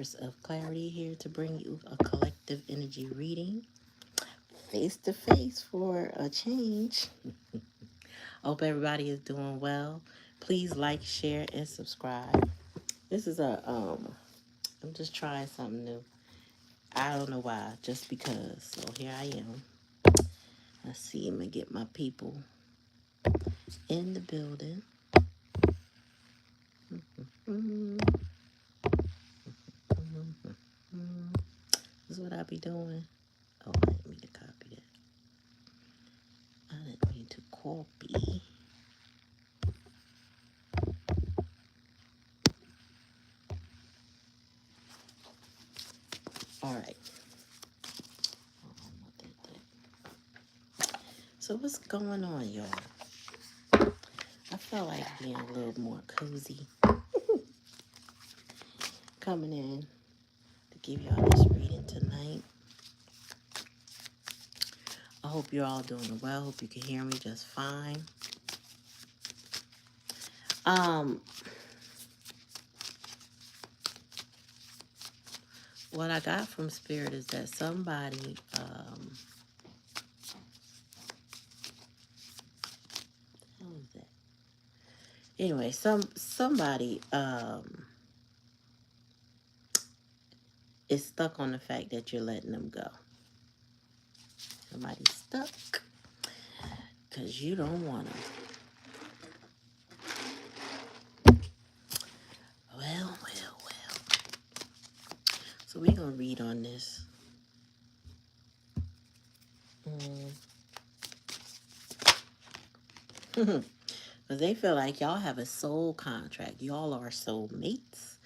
Empress of Clarity here to bring you a collective energy reading face to face for a change. I hope everybody is doing well. Please like, share, and subscribe. This is I'm just trying something new. I don't know why, just because. So here I am. Let's see, I'm gonna get my people in the building. This is what I be doing. Oh, I didn't mean to copy that. I didn't mean to copy. All right. So what's going on, y'all? I felt like being a little more cozy. Coming in to give y'all this reading tonight. I hope you're all doing well. Hope you can hear me just fine. What I got from Spirit is that somebody, anyway, somebody is stuck on the fact that you're letting them go. Somebody's stuck because you don't want them. Well. So we're going to read on this. Because they feel like y'all have a soul contract. Y'all are soulmates.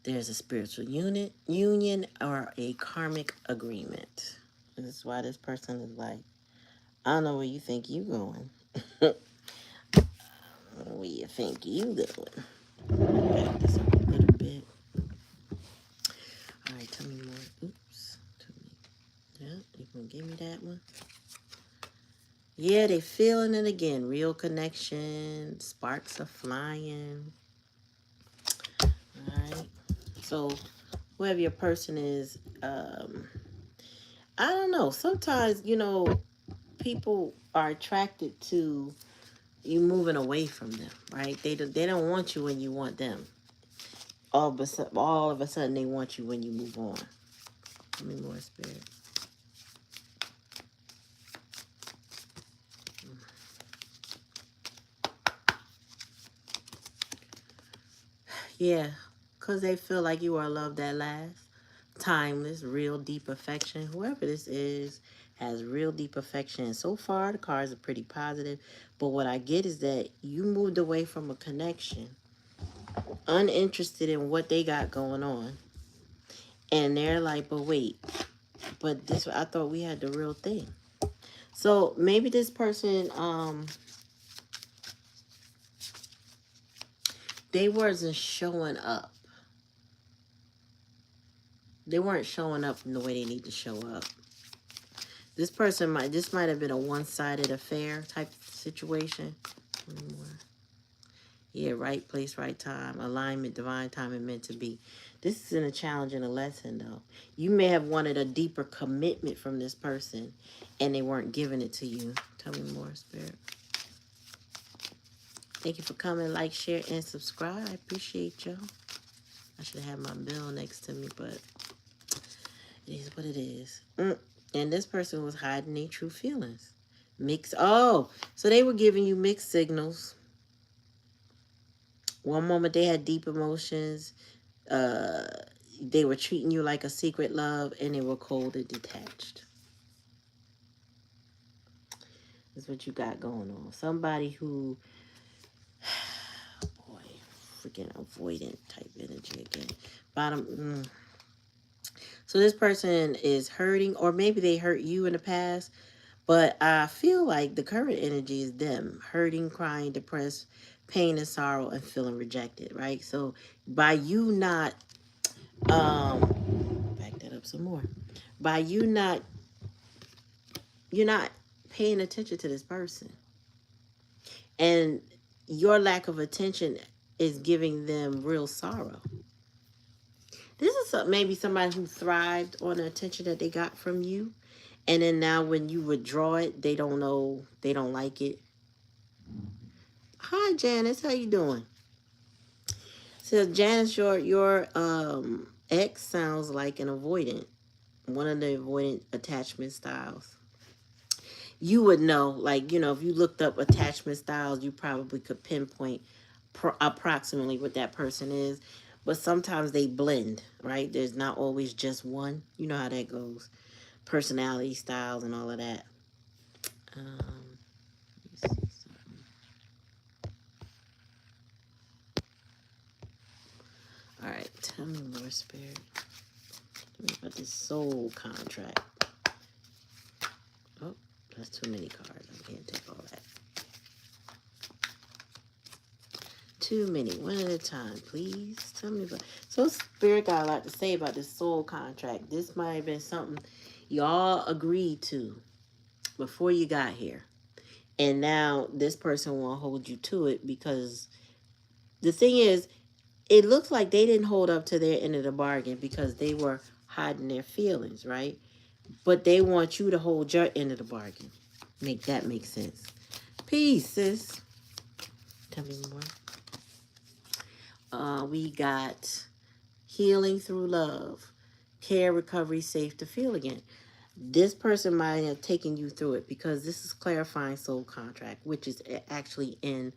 There's a spiritual union or a karmic agreement. This is why this person is like, I don't know where you think you going. Where you think you going? Back this up a little bit. All right, tell me more. Oops. Yeah, you gonna give me that one? Yeah, they feeling it again. Real connection. Sparks are flying. All right. So, whoever your person is, I don't know. Sometimes, people are attracted to you moving away from them, right? They don't want you when you want them. All of a sudden, they want you when you move on. Give me more, Spirit. Yeah, because they feel like you are love that lasts. Timeless, real deep affection. Whoever this is has real deep affection. And so far, the cards are pretty positive. But what I get is that you moved away from a connection, uninterested in what they got going on. And they're like, but wait, but this, I thought we had the real thing. So maybe this person, they wasn't showing up. They weren't showing up in the way they need to show up. This might have been a one-sided affair type situation. Yeah, right place, right time, alignment, divine timing, meant to be. This isn't a challenge and a lesson, though. You may have wanted a deeper commitment from this person, and they weren't giving it to you. Tell me more, Spirit. Thank you for coming. Like, share, and subscribe. I appreciate y'all. I should have my bell next to me, but it is what it is. And this person was hiding their true feelings. So they were giving you mixed signals. One moment they had deep emotions. They were treating you like a secret love, and they were cold and detached. That's what you got going on. Somebody who, boy, freaking avoidant type energy again. So this person is hurting, or maybe they hurt you in the past, but I feel like the current energy is them hurting, crying, depressed, pain and sorrow, and feeling rejected, right? So by you not, back that up some more. By you're not paying attention to this person. And your lack of attention is giving them real sorrow. This is maybe somebody who thrived on the attention that they got from you. And then now when you withdraw it, they don't know, they don't like it. Hi, Janice. How you doing? So, Janice, your ex sounds like an avoidant. One of the avoidant attachment styles. You would know, like, if you looked up attachment styles, you probably could pinpoint approximately what that person is. But sometimes they blend, right? There's not always just one. You know how that goes. Personality styles and all of that. Let me see something. All right, tell me more, Spirit. Tell me about this soul contract. Oh, that's too many cards. I can't take all that. Too many. One at a time, please. Tell me about. So Spirit got a lot to say about this soul contract. This might have been something y'all agreed to before you got here. And now this person will hold you to it, because the thing is, it looks like they didn't hold up to their end of the bargain because they were hiding their feelings, right? But they want you to hold your end of the bargain. Make that make sense. Peace, sis. Tell me more. We got healing through love, care, recovery, safe to feel again. This person might have taken you through it, because this is clarifying soul contract, which is actually in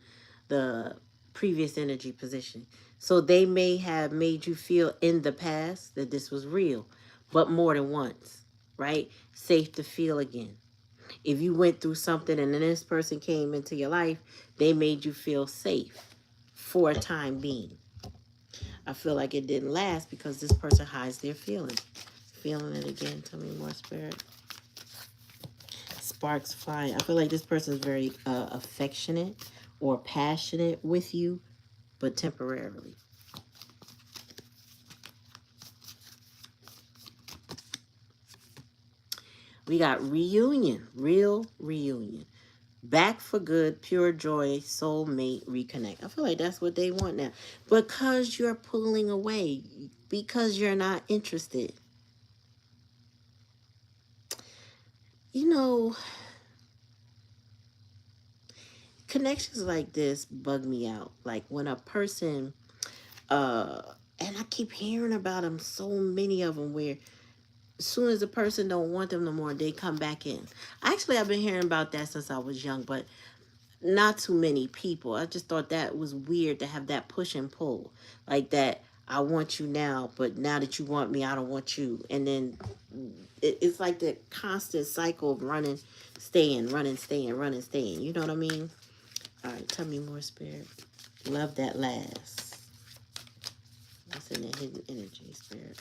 the previous energy position. So they may have made you feel in the past that this was real, but more than once, right? Safe to feel again. If you went through something and then this person came into your life, they made you feel safe for a time being. I feel like it didn't last because this person hides their feelings. Feeling it again. Tell me more, Spirit. Sparks flying. I feel like this person is very affectionate or passionate with you, but temporarily. We got reunion. Real reunion. Back for good, pure joy, soulmate, reconnect. I feel like that's what they want now. Because you're pulling away. Because you're not interested. You know, connections like this bug me out. Like when a person, and I keep hearing about them, so many of them, where as soon as the person don't want them no more, they come back in. Actually, I've been hearing about that since I was young, but not too many people. I just thought that was weird to have that push and pull. Like that, I want you now, but now that you want me, I don't want you. And then it's like the constant cycle of running, staying, running, staying, running, staying. You know what I mean? All right, tell me more, Spirit. Love that last. What's in the hidden energy, Spirit?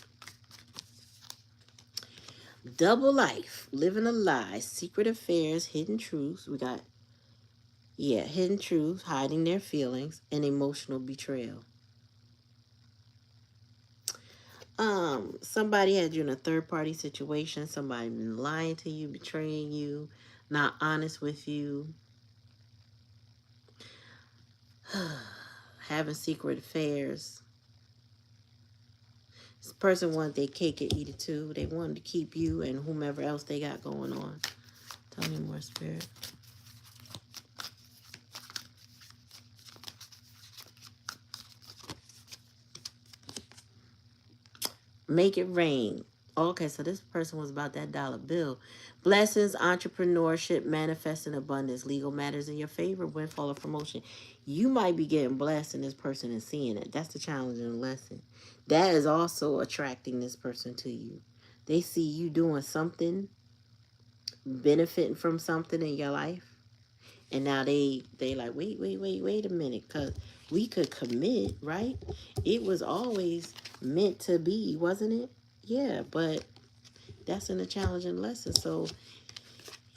Double life, living a lie, secret affairs, hidden truths. We got, hidden truths, hiding their feelings, and emotional betrayal. Somebody had you in a third-party situation. Somebody been lying to you, betraying you, not honest with you. Having secret affairs. This person wanted their cake and eat it too. They wanted to keep you and whomever else they got going on. Tell me more, Spirit. Make it rain. Okay, so this person was about that dollar bill. Blessings, entrepreneurship, manifesting abundance, legal matters in your favor, windfall or promotion. You might be getting blessed and this person is seeing it. That's the challenge and lesson. That is also attracting this person to you. They see you doing something, benefiting from something in your life. And now they like, wait a minute, because we could commit, right? It was always meant to be, wasn't it? Yeah, but that's in a challenging lesson. So,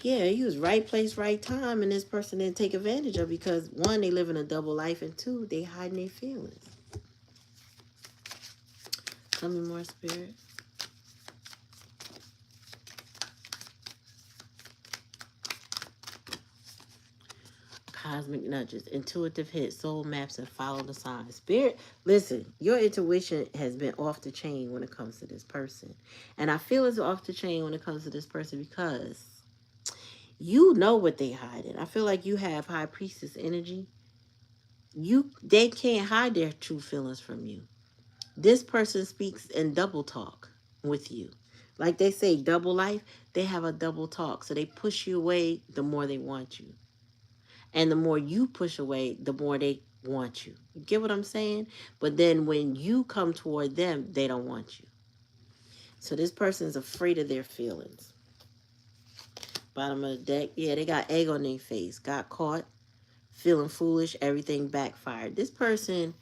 yeah, you was right place, right time, and this person didn't take advantage of, because one, they live in a double life, and two, they hiding their feelings. Tell me more, Spirit. Cosmic nudges, intuitive hits, soul maps, and follow the signs. Spirit, listen, your intuition has been off the chain when it comes to this person. And I feel it's off the chain when it comes to this person because you know what they hiding. I feel like you have high priestess energy. They can't hide their true feelings from you. This person speaks in double talk with you. Like they say, double life, they have a double talk. So they push you away the more they want you. And the more you push away, the more they want you. You get what I'm saying? But then when you come toward them, they don't want you. So this person is afraid of their feelings. Bottom of the deck, yeah, they got egg on their face. Got caught, feeling foolish, everything backfired. This person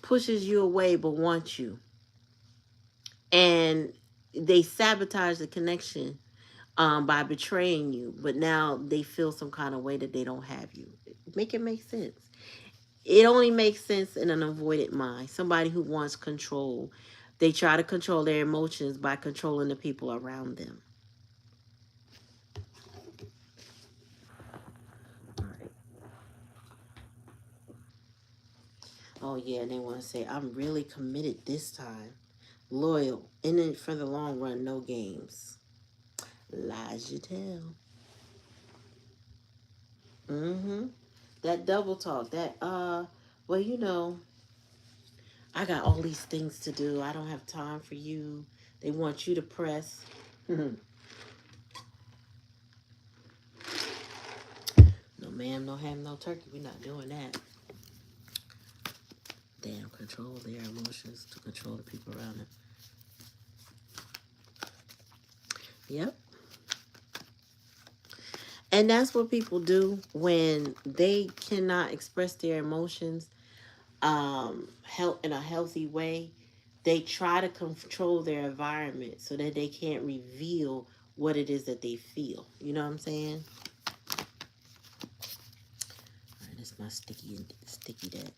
pushes you away but wants you. And they sabotage the connection by betraying you. But now they feel some kind of way that they don't have you. Make it make sense. It only makes sense in an avoided mind. Somebody who wants control. They try to control their emotions by controlling the people around them. All right. Oh, yeah, and they want to say, I'm really committed this time. Loyal. In it for the long run, no games. Lies you tell. Mm-hmm. That double talk. Well, you know, I got all these things to do. I don't have time for you. They want you to press. No ma'am, no ham, no turkey. We're not doing that. Damn, control their emotions to control the people around them. Yep. And that's what people do when they cannot express their emotions in a healthy way. They try to control their environment so that they can't reveal what it is that they feel. You know what I'm saying? All right, that's my sticky deck.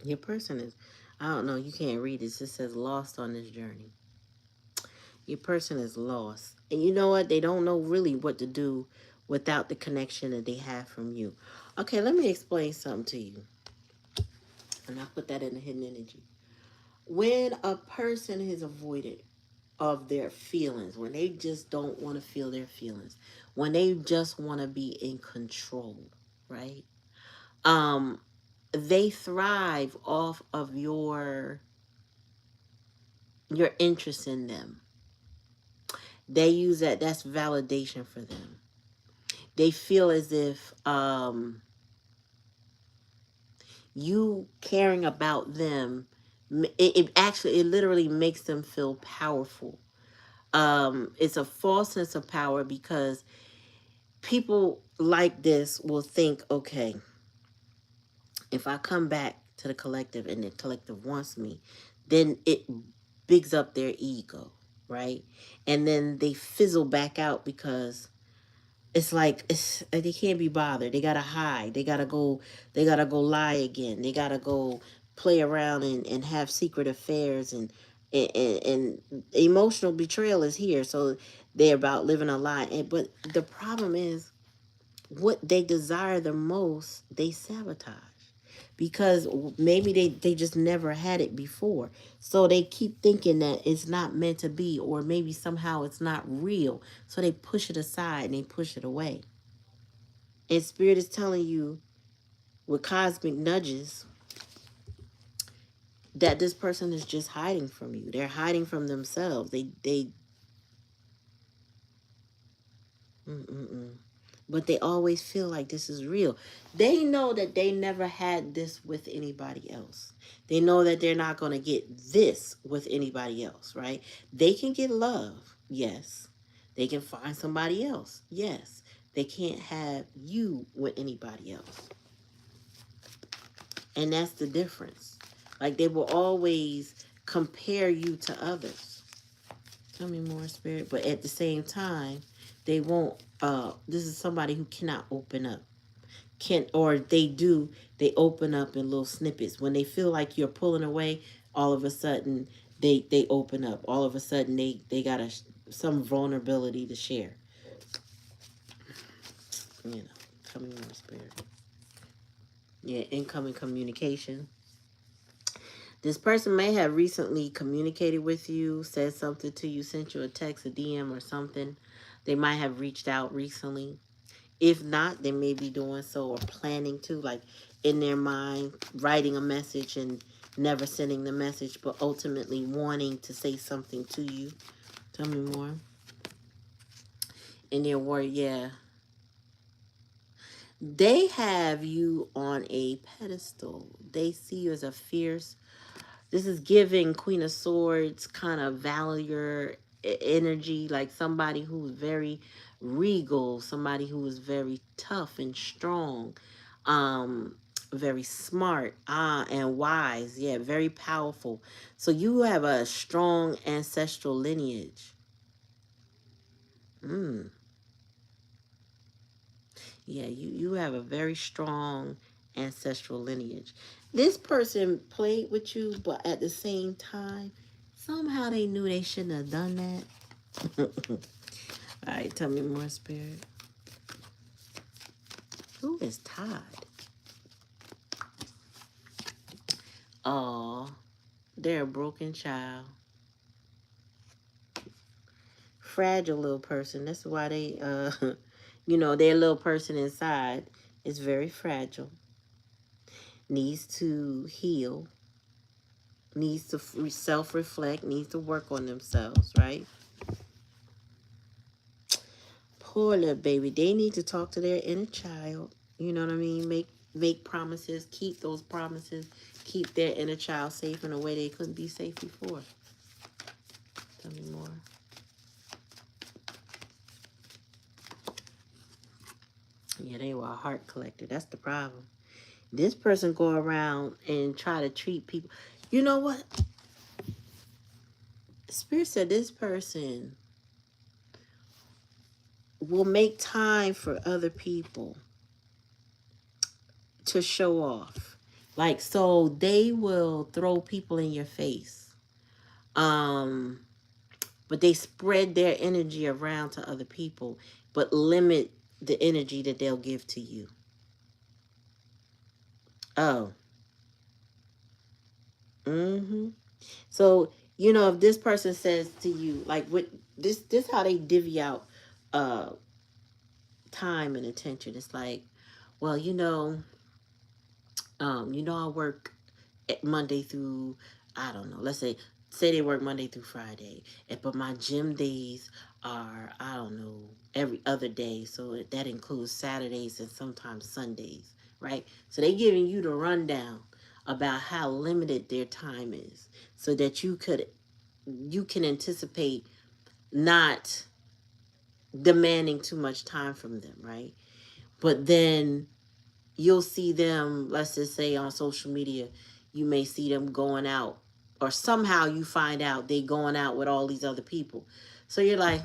Your person is, I don't know, you can't read this. It says lost on this journey. Your person is lost. And you know what? They don't know really what to do without the connection that they have from you. Okay, let me explain something to you. And I'll put that in the hidden energy. When a person is avoided of their feelings, when they just don't want to feel their feelings, when they just want to be in control, right? They thrive off of your interest in them. They use that's validation for them. They feel as if you caring about them, it literally makes them feel powerful. It's a false sense of power because people like this will think, okay, if I come back to the collective and the collective wants me, then it bigs up their ego, right? And then they fizzle back out because it's like they can't be bothered. They gotta hide. They gotta go lie again. They gotta go play around and have secret affairs and emotional betrayal is here. So they're about living a lie. But the problem is what they desire the most, they sabotage. Because maybe they just never had it before. So they keep thinking that it's not meant to be, or maybe somehow it's not real. So they push it aside and they push it away. And Spirit is telling you with cosmic nudges that this person is just hiding from you. They're hiding from themselves. But they always feel like this is real. They know that they never had this with anybody else. They know that they're not going to get this with anybody else, right? They can get love, yes. They can find somebody else, yes. They can't have you with anybody else. And that's the difference. Like they will always compare you to others. Tell me more, Spirit. But at the same time, They won't, this is somebody who cannot open up. Can Or they do, they open up in little snippets. When they feel like you're pulling away, all of a sudden they open up. All of a sudden they got some vulnerability to share. You know, coming more spirit. Yeah, incoming communication. This person may have recently communicated with you, said something to you, sent you a text, a DM, or something. They might have reached out recently. If not, they may be doing so or planning to, like in their mind, writing a message and never sending the message, but ultimately wanting to say something to you. Tell me more. In their word, yeah. They have you on a pedestal. They see you as a fierce. This is giving Queen of Swords kind of valor, energy, like somebody who's very regal, somebody who is very tough and strong, um, very smart, and wise. Yeah, very powerful. So you have a strong ancestral lineage. Mm. Yeah, you have a very strong ancestral lineage. This person played with you, but at the same time, somehow they knew they shouldn't have done that. All right, tell me more, Spirit. Who is Todd? Oh, they're a broken child. Fragile little person. That's why they, their little person inside is very fragile. Needs to heal, needs to self-reflect, needs to work on themselves, right? Poor little baby. They need to talk to their inner child. You know what I mean? Make promises, keep those promises, keep their inner child safe in a way they couldn't be safe before. Tell me more. Yeah, they were a heart collector. That's the problem. This person go around and try to treat people. You know what? Spirit said this person will make time for other people to show off. Like, so they will throw people in your face. But they spread their energy around to other people, but limit the energy that they'll give to you. Oh. Mm-hmm. So, if this person says to you, like, what this how they divvy out uh time and attention. It's like, well, I work Monday through, I don't know, let's say they work Monday through Friday, but my gym days are, I don't know, every other day, so that includes Saturdays and sometimes Sundays, right? So they giving you the rundown about how limited their time is, so that you can anticipate not demanding too much time from them, right? But then you'll see them, let's just say on social media, you may see them going out, or somehow you find out they going out with all these other people. So you're like,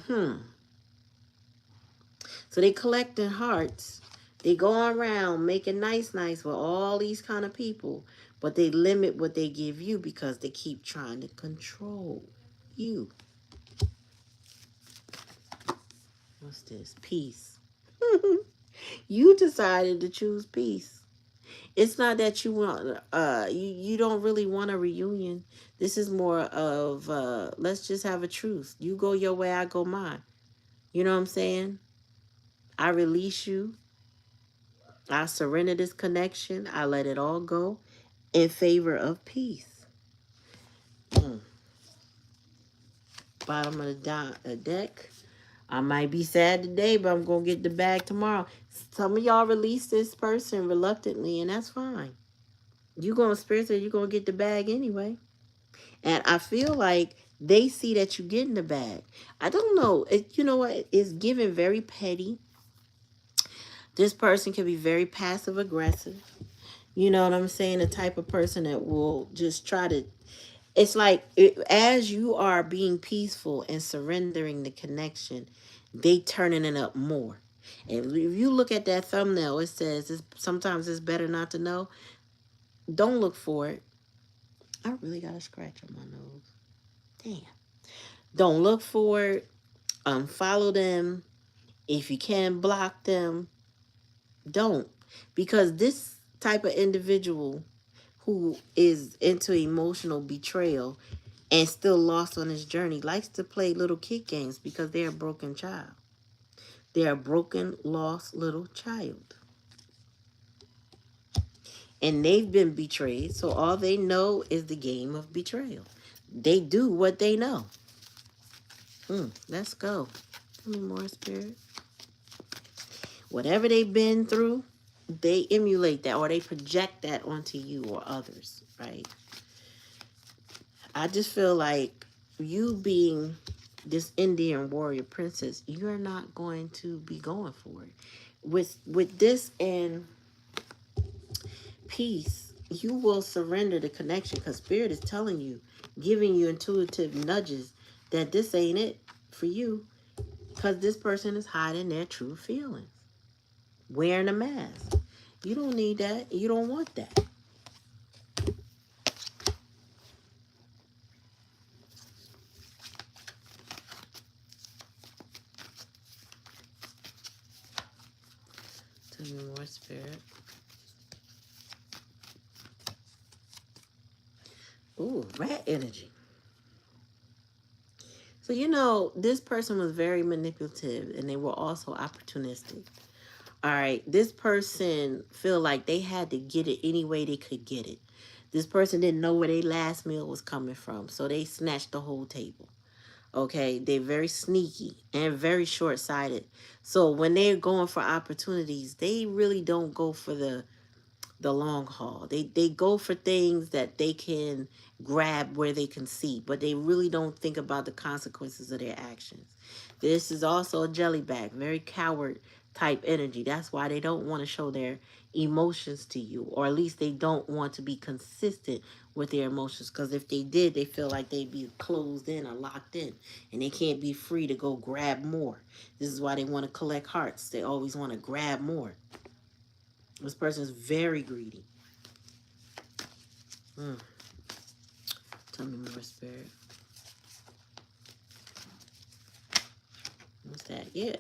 So they collecting hearts. They go around making nice with all these kind of people, but they limit what they give you because they keep trying to control you. What's this? Peace. You decided to choose peace. It's not that you want you don't really want a reunion. This is more of let's just have a truce. You go your way, I go mine. You know what I'm saying? I release you. I surrender this connection. I let it all go in favor of peace. Mm. Bottom of the deck. I might be sad today, but I'm going to get the bag tomorrow. Some of y'all release this person reluctantly, and that's fine. You're going to spirit say you're going to get the bag anyway. And I feel like they see that you get in the bag. I don't know. You know what? It's given very petty. This person can be very passive aggressive. You know what I'm saying? The type of person that will just try to. It's like as you are being peaceful and surrendering the connection, they turning it up more. And if you look at that thumbnail, it says sometimes it's better not to know. Don't look for it. I really got a scratch on my nose. Damn. Don't look for it. Unfollow them. If you can, block them. Don't. Because this type of individual who is into emotional betrayal and still lost on his journey likes to play little kid games because they're a broken child. They're a broken, lost little child. And they've been betrayed, so all they know is the game of betrayal. They do what they know. Let's go. Tell me more, Spirit. Whatever they've been through, they emulate that or they project that onto you or others, right? I just feel like you being this Indian warrior princess, you're not going to be going for it. With this and peace, you will surrender the connection because Spirit is telling you, giving you intuitive nudges that this ain't it for you because this person is hiding their true feelings, wearing a mask. You don't need that. You don't want that. Tell me more, Spirit. Ooh, rat energy. So, you know, this person was very manipulative and they were also opportunistic. All right, this person feel like they had to get it any way they could get it. This person didn't know where their last meal was coming from, so they snatched the whole table. Okay, they're very sneaky and very short-sighted. So when they're going for opportunities, they really don't go for the long haul. They go for things that they can grab where they can see, but they really don't think about the consequences of their actions. This is also a jellyback, very coward type energy. That's why they don't want to show their emotions to you, or at least they don't want to be consistent with their emotions, because if they did, they feel like they'd be closed in or locked in and they can't be free to go grab more. This is why they want to collect hearts. They always want to grab more. This person is very greedy. Tell me more, Spirit. What's that? Yeah.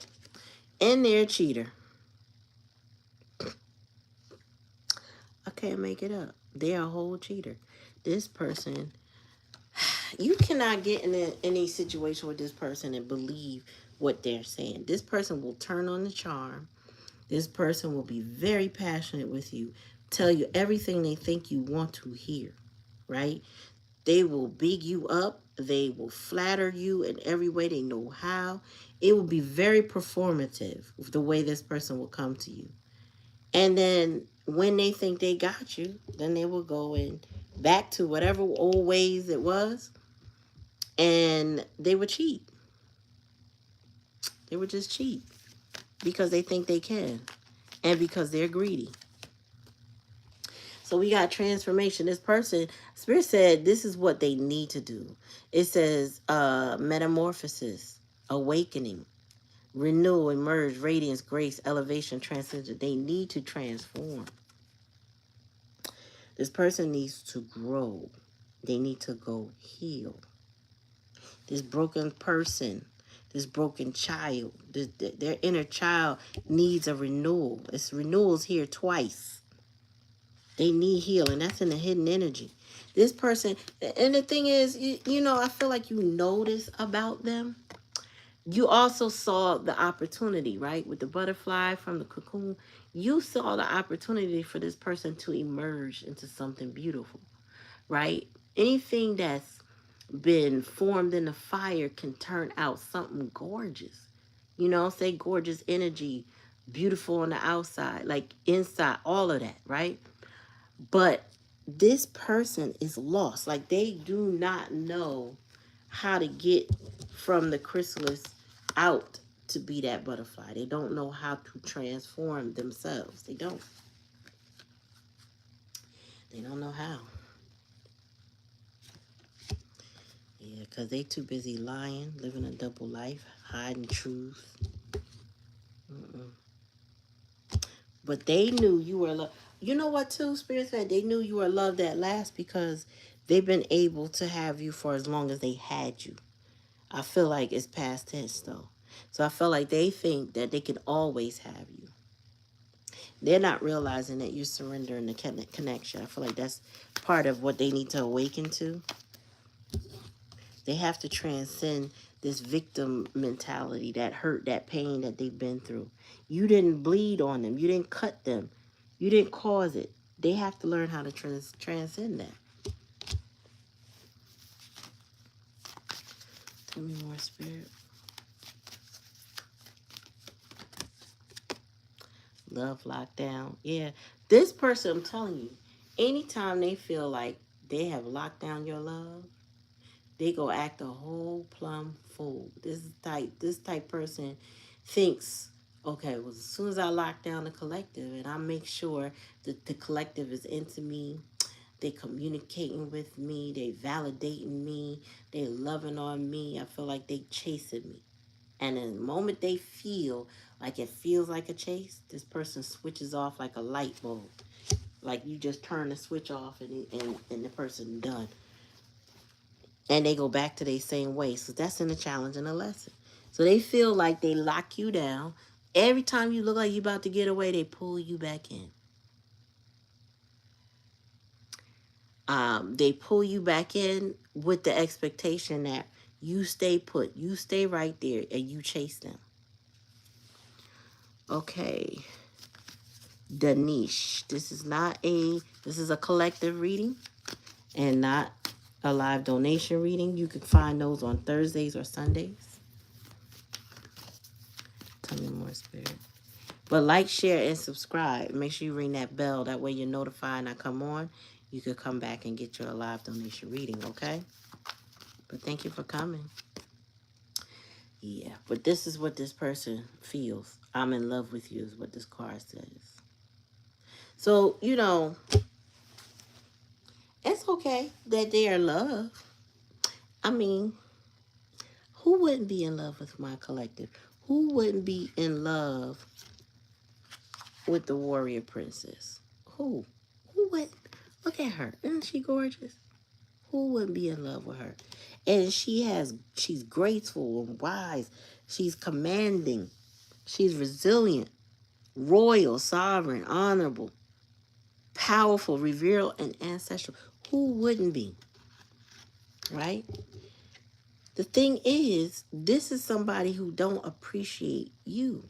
And they're a cheater. I can't make it up. They're a whole cheater. This person, you cannot get in any situation with this person and believe what they're saying. This person will turn on the charm. This person will be very passionate with you, tell you everything they think you want to hear, right? They will big you up. They will flatter you in every way they know how. It will be very performative the way this person will come to you. And then when they think they got you, then they will go in back to whatever old ways it was. And they would cheat. They would just cheat because they think they can and because they're greedy. So we got transformation. This person, Spirit said this is what they need to do. It says metamorphosis, awakening, renewal, emerge, radiance, grace, elevation, transcendence. They need to transform. This person needs to grow. They need to go heal. This broken person, this broken child, their inner child needs a renewal. This renewal's here twice. They need healing. That's in the hidden energy. This person, and the thing is, you know, I feel like you know this about them. You also saw the opportunity, right? With the butterfly from the cocoon. You saw the opportunity for this person to emerge into something beautiful, right? Anything that's been formed in the fire can turn out something gorgeous. You know, say gorgeous energy, beautiful on the outside, like inside, all of that, right? But this person is lost. Like they do not know how to get from the chrysalis out to be that butterfly. They don't know how to transform themselves. They don't. They don't know how. Yeah, because they too busy lying, living a double life, hiding truth. Mm-mm. But they knew you were loved. You know what, too, Spirit said? They knew you were loved at last because they've been able to have you for as long as they had you. I feel like it's past tense, though. So I feel like they think that they can always have you. They're not realizing that you're surrendering the connection. I feel like that's part of what they need to awaken to. They have to transcend this victim mentality, that hurt, that pain that they've been through. You didn't bleed on them. You didn't cut them. You didn't cause it. They have to learn how to transcend that. Tell me more, Spirit. Love lockdown. Yeah. This person, I'm telling you, anytime they feel like they have locked down your love, they go act a whole plumb fool. This type person thinks, okay, well, as soon as I lock down the collective and I make sure that the collective is into me, they communicating with me, they validating me, they loving on me, I feel like they chasing me. And in the moment they feel like it feels like a chase, this person switches off like a light bulb. Like you just turn the switch off and the person done. And they go back to their same way. So that's in the challenge and the lesson. So they feel like they lock you down. Every time you look like you're about to get away, they pull you back in. They pull you back in with the expectation that you stay put, you stay right there, and you chase them. Okay, Danish. This is a collective reading and not a live donation reading. You can find those on Thursdays or Sundays. Tell me more, Spirit. But like, share, and subscribe. Make sure you ring that bell. That way you're notified and I come on. You could come back and get your live donation reading, okay? But thank you for coming. Yeah, but this is what this person feels. I'm in love with you is what this card says. So, it's okay that they are in love. I mean, who wouldn't be in love with my collective? Who wouldn't be in love with the warrior princess? Who? Who would? Look at her. Isn't she gorgeous? Who wouldn't be in love with her? And she's graceful and wise. She's commanding. She's resilient, royal, sovereign, honorable, powerful, revered, and ancestral. Who wouldn't be? Right? The thing is, this is somebody who don't appreciate you.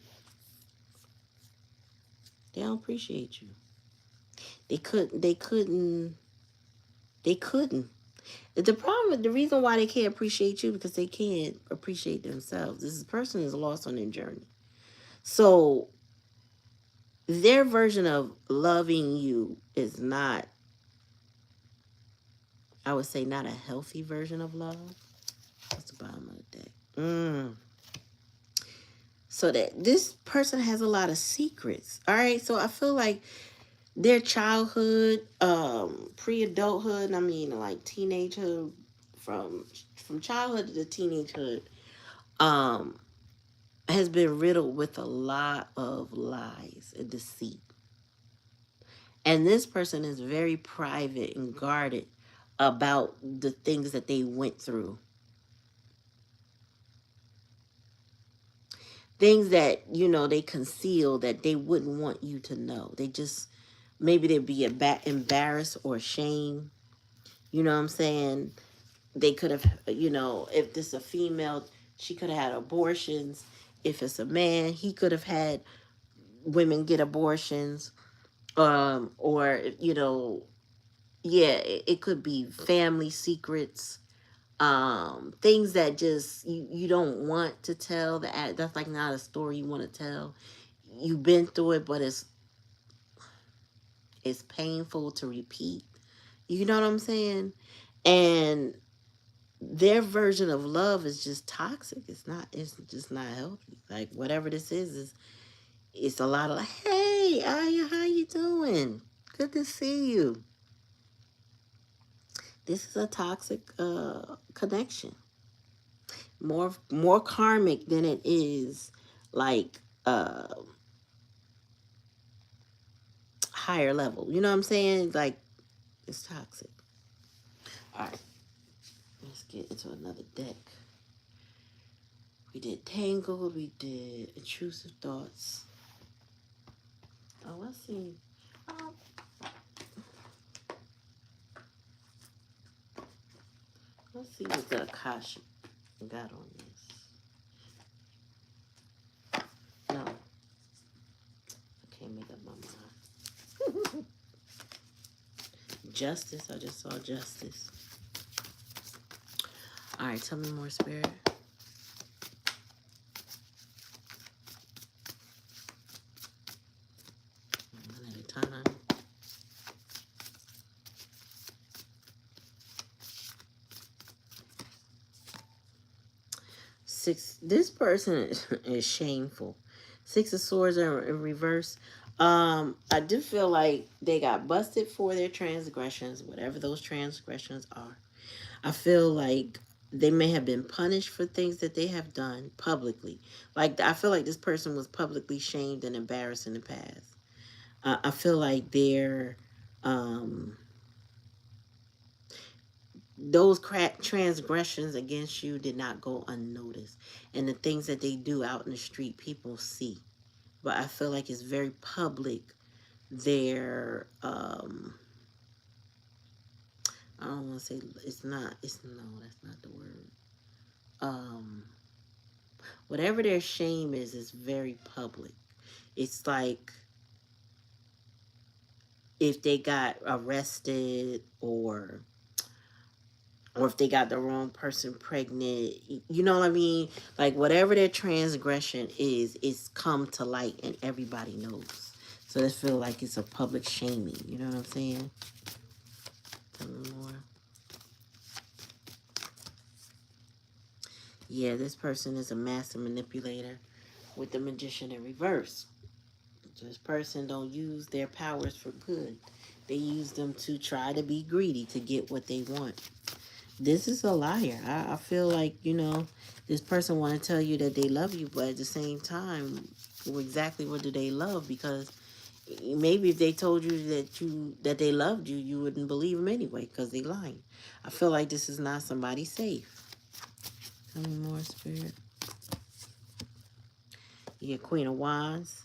They don't appreciate you. They couldn't. The problem, the reason why they can't appreciate you because they can't appreciate themselves. This person is lost on their journey. So their version of loving you is not, I would say, not a healthy version of love. That's the bottom of the deck. So that this person has a lot of secrets. All right. So I feel like their childhood, pre-adulthood, I mean like teenagehood, from childhood to teenagehood, has been riddled with a lot of lies and deceit. And this person is very private and guarded about the things that they went through. Things that, they conceal that they wouldn't want you to know. They just, maybe they'd be embarrassed or ashamed. You know what I'm saying? They could have, if this is a female, she could have had abortions. If it's a man, he could have had women get abortions. Or, yeah, it could be family secrets. Things that just you don't want to tell. That's like not a story you want to tell. You've been through it, but it's painful to repeat. You know what I'm saying? And their version of love is just toxic. It's just not healthy. Like whatever this is it's a lot of like, hey, Aya, how you doing? Good to see you. This is a toxic connection. More karmic than it is like higher level. You know what I'm saying? Like, it's toxic. All right, let's get into another deck. We did Tangled, we did Intrusive Thoughts. Oh, let's see. Oh, let's see what the Akasha got on this. No, I can't make up my mind. Justice, I just saw Justice. All right, tell me more, Spirit. One at a time. Six. This person is shameful. Six of Swords are in reverse. I do feel like they got busted for their transgressions, whatever those transgressions are. I feel like they may have been punished for things that they have done publicly. Like, I feel like this person was publicly shamed and embarrassed in the past. I feel like they're those transgressions against you did not go unnoticed, and the things that they do out in the street, people see. But I feel like it's very public. Their I don't want to say it's not. It's no, that's not the word. Whatever their shame is very public. It's like if they got arrested or if they got the wrong person pregnant, you know what I mean? Like, whatever their transgression is, it's come to light and everybody knows. So this feel like it's a public shaming. You know what I'm saying? Tell me more. Yeah, this person is a master manipulator with the Magician in reverse. This person don't use their powers for good. They use them to try to be greedy to get what they want. This is a liar. I feel like, this person want to tell you that they love you, but at the same time, well, exactly what do they love? Because maybe if they told you that they loved you, you wouldn't believe them anyway because they lying. I feel like this is not somebody safe. Tell me more, Spirit. You get Queen of Wands.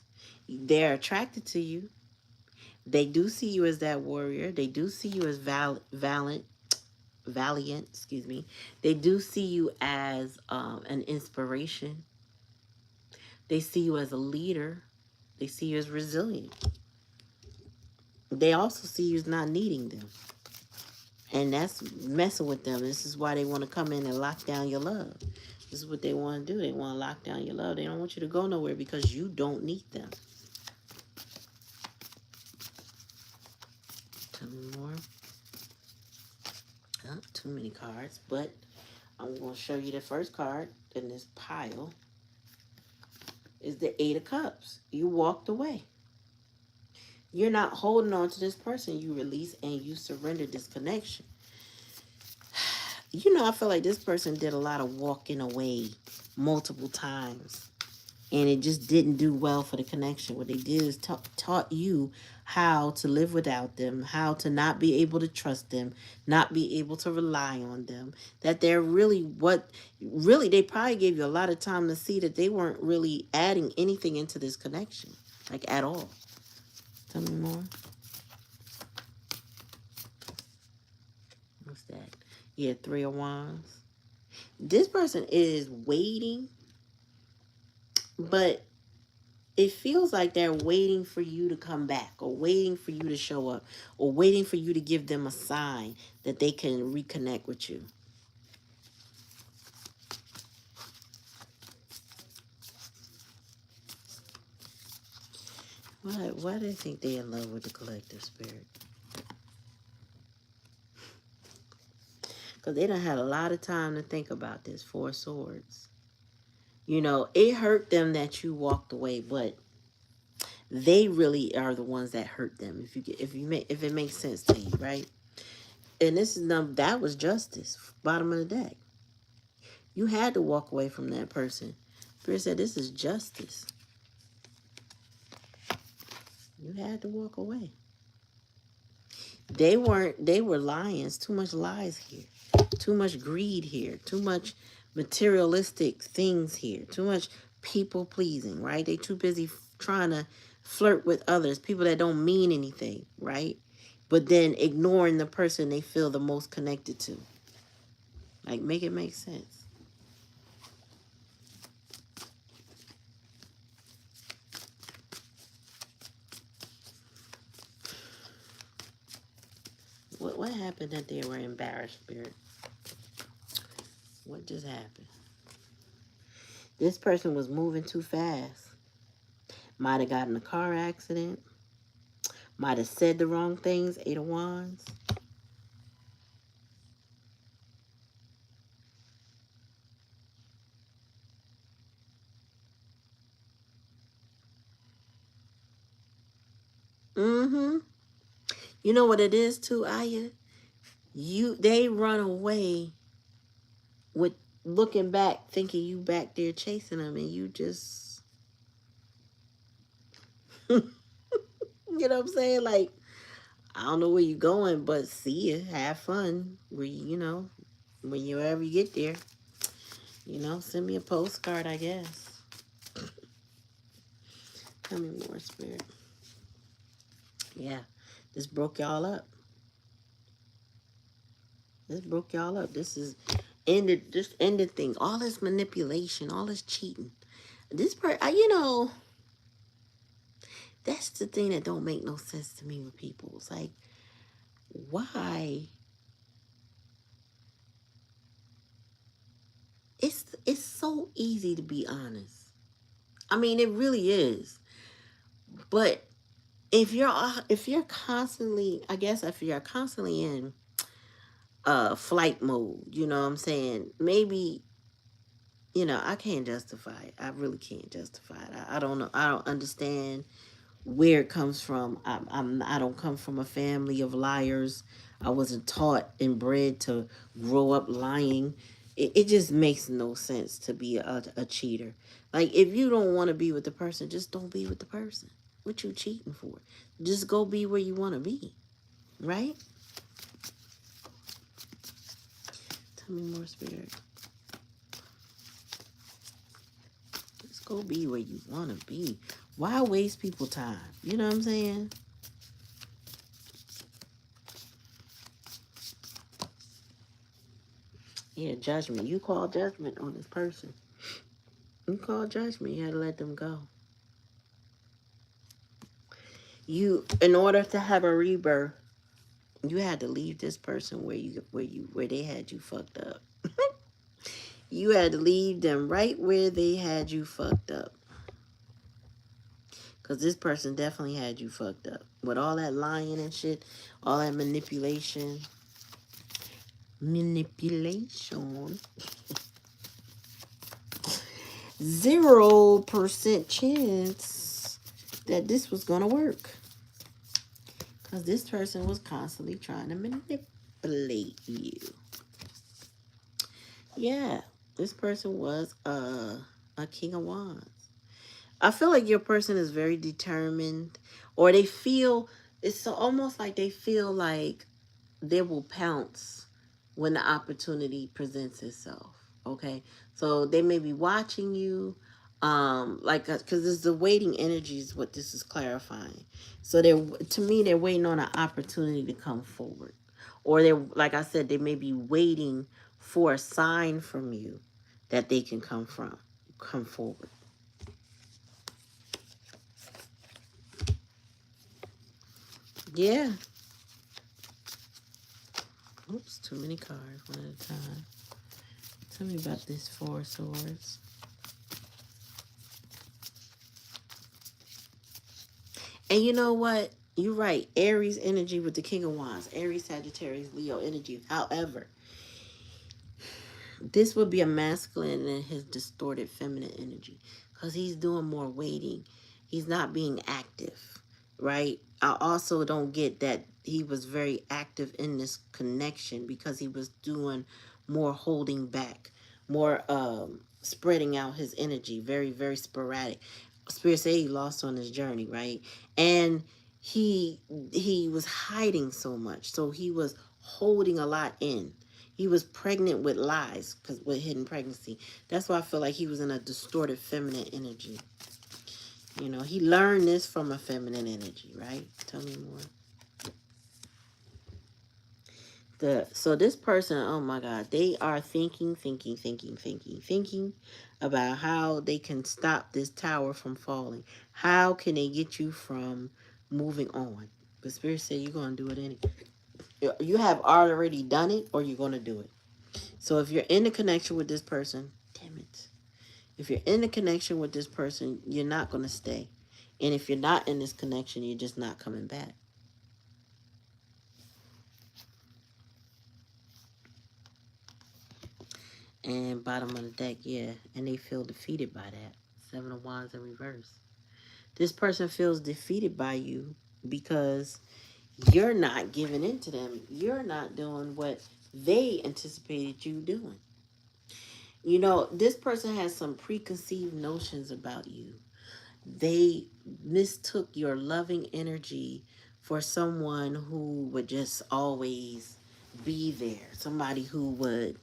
They're attracted to you. They do see you as that warrior. They do see you as valiant. Excuse me. They do see you as an inspiration. They see you as a leader. They see you as resilient. They also see you as not needing them. And that's messing with them. This is why they want to come in and lock down your love. This is what they want to do. They want to lock down your love. They don't want you to go nowhere because you don't need them. Tell me more. Not too many cards, but I'm going to show you the first card in this pile is the Eight of Cups. You walked away. You're not holding on to this person. You release and you surrender this connection. I feel like this person did a lot of walking away multiple times. And it just didn't do well for the connection. What they did is taught you how to live without them, how to not be able to trust them, not be able to rely on them. That they're really they probably gave you a lot of time to see that they weren't really adding anything into this connection, like at all. Tell me more. What's that? Yeah, Three of Wands. This person is waiting, but it feels like they're waiting for you to come back or waiting for you to show up or waiting for you to give them a sign that they can reconnect with you. Why do they think they're in love with the collective spirit? Because they done had a lot of time to think about this. Four of Swords. It hurt them that you walked away, but they really are the ones that hurt them. If it makes sense to you, right? And this is that was justice. Bottom of the deck. You had to walk away from that person. Spirit said this is justice. You had to walk away. They were lions. Too much lies here. Too much greed here. Too much materialistic things here. Too much people pleasing, right? They too busy trying to flirt with others, people that don't mean anything, right? But then ignoring the person they feel the most connected to. Like, make it make sense. What happened that they were embarrassed, Spirit? What just happened? This person was moving too fast. Might have gotten in a car accident. Might have said the wrong things. 8 of Wands. Mm-hmm. You know what it is too, Aya? They run away with looking back, thinking you back there chasing them, and you just, you know what I'm saying? Like, I don't know where you're going, but see ya, have fun. Whenever you get there, send me a postcard, I guess. Tell me more, Spirit. Yeah, this broke y'all up. This is ended things. All this manipulation, all this cheating. That's the thing that don't make no sense to me with people. It's like, why? It's so easy to be honest. I mean, it really is. But if you're constantly, I guess if you're constantly in flight mode, you know what I'm saying? Maybe, I can't justify it. I really can't justify it. I don't know. I don't understand where it comes from. I don't come from a family of liars. I wasn't taught and bred to grow up lying. It just makes no sense to be a cheater. Like, if you don't want to be with the person, just don't be with the person. What you cheating for? Just go be where you want to be, right? Tell me more, Spirit. Just go be where you want to be. Why waste people time? You know what I'm saying? Yeah, judgment. You call judgment on this person. You call judgment. You had to let them go. In order to have a rebirth, you had to leave this person where they had you fucked up. You had to leave them right where they had you fucked up. Because this person definitely had you fucked up. With all that lying and shit, all that manipulation. 0% chance that this was going to work. Because this person was constantly trying to manipulate you. Yeah, this person was a King of Wands. I feel like your person is very determined, or it's almost like they feel like they will pounce when the opportunity presents itself. Okay, so they may be watching you, because it's the waiting energy is what this is clarifying. So to me, they're waiting on an opportunity to come forward, or like I said, they may be waiting for a sign from you that they can come forward. Yeah. Oops, too many cards, one at a time. Tell me about this 4 of Swords. And you know what? You're right. Aries energy with the King of Wands. Aries, Sagittarius, Leo energy. However, this would be a masculine in his distorted feminine energy. Because he's doing more waiting. He's not being active. right? I also don't get that he was very active in this connection because he was doing more holding back, more spreading out his energy, very, very sporadic. Spirit say he lost on his journey, right? And he was hiding so much. So he was holding a lot in. He was pregnant with lies, because with hidden pregnancy. That's why I feel like he was in a distorted feminine energy. You know, he learned this from a feminine energy, right? Tell me more. So this person, oh my God, they are thinking about how they can stop this tower from falling. How can they get you from moving on? But Spirit said you're going to do it anyway. You have already done it, or you're going to do it. So if you're in a connection with this person, damn it. If you're in a connection with this person, you're not going to stay. And if you're not in this connection, you're just not coming back. And bottom of the deck, yeah. And they feel defeated by that. 7 of Wands in reverse. This person feels defeated by you because you're not giving in to them. You're not doing what they anticipated you doing. You know, this person has some preconceived notions about you. They mistook your loving energy for someone who would just always be there. Somebody who would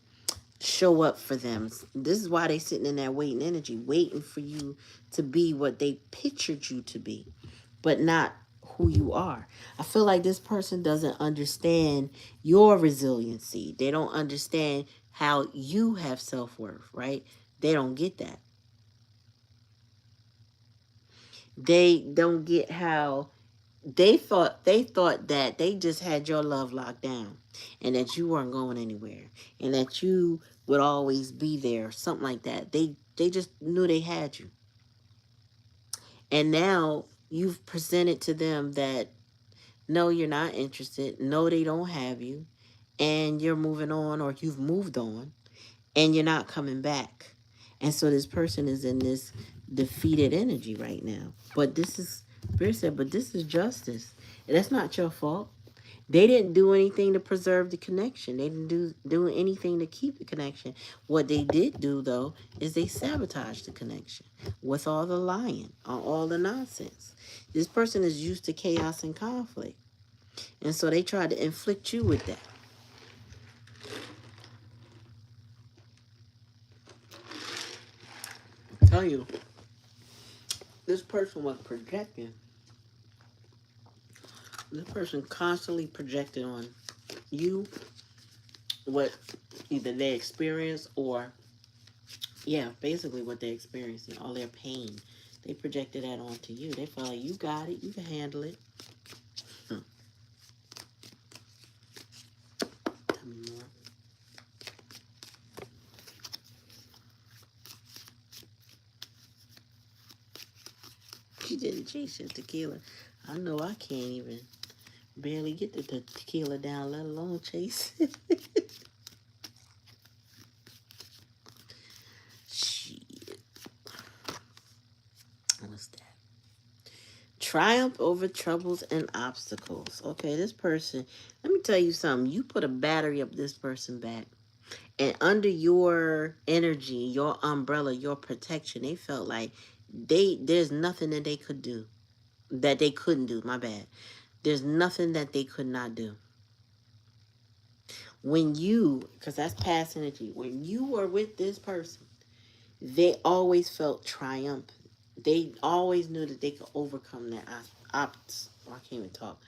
show up for them. This is why they sitting in that waiting energy, waiting for you to be what they pictured you to be, but not who you are. I feel like this person doesn't understand your resiliency. They don't understand how you have self-worth, right? They don't get that. They don't get how they thought that they just had your love locked down and that you weren't going anywhere and that you would always be there, something like that. They just knew they had you. And now you've presented to them that no, you're not interested. No, they don't have you. And you're moving on, or you've moved on, and you're not coming back. And so this person is in this defeated energy right now. But this is, Spirit said, but this is justice. And that's not your fault. They didn't do anything to preserve the connection. They didn't do anything to keep the connection. What they did do, though, is they sabotaged the connection with all the lying, all the nonsense. This person is used to chaos and conflict. And so they tried to inflict you with that. Tell you, this person was projecting. This person constantly projected on you what either they experienced or, yeah, basically what they experienced and all their pain. They projected that onto you. They felt like you got it, you can handle it. Tell me more. She didn't chase your tequila. I know I can't even barely get the tequila down, let alone chase it. Shit. What's that? Triumph over troubles and obstacles. Okay, this person, let me tell you something. You put a battery up this person back. And under your energy, your umbrella, your protection, they felt like there's nothing that they could do. That they couldn't do, my bad. There's nothing that they could not do. When you, because that's past energy, when you were with this person, they always felt triumph. They always knew that they could overcome their I can't even talk.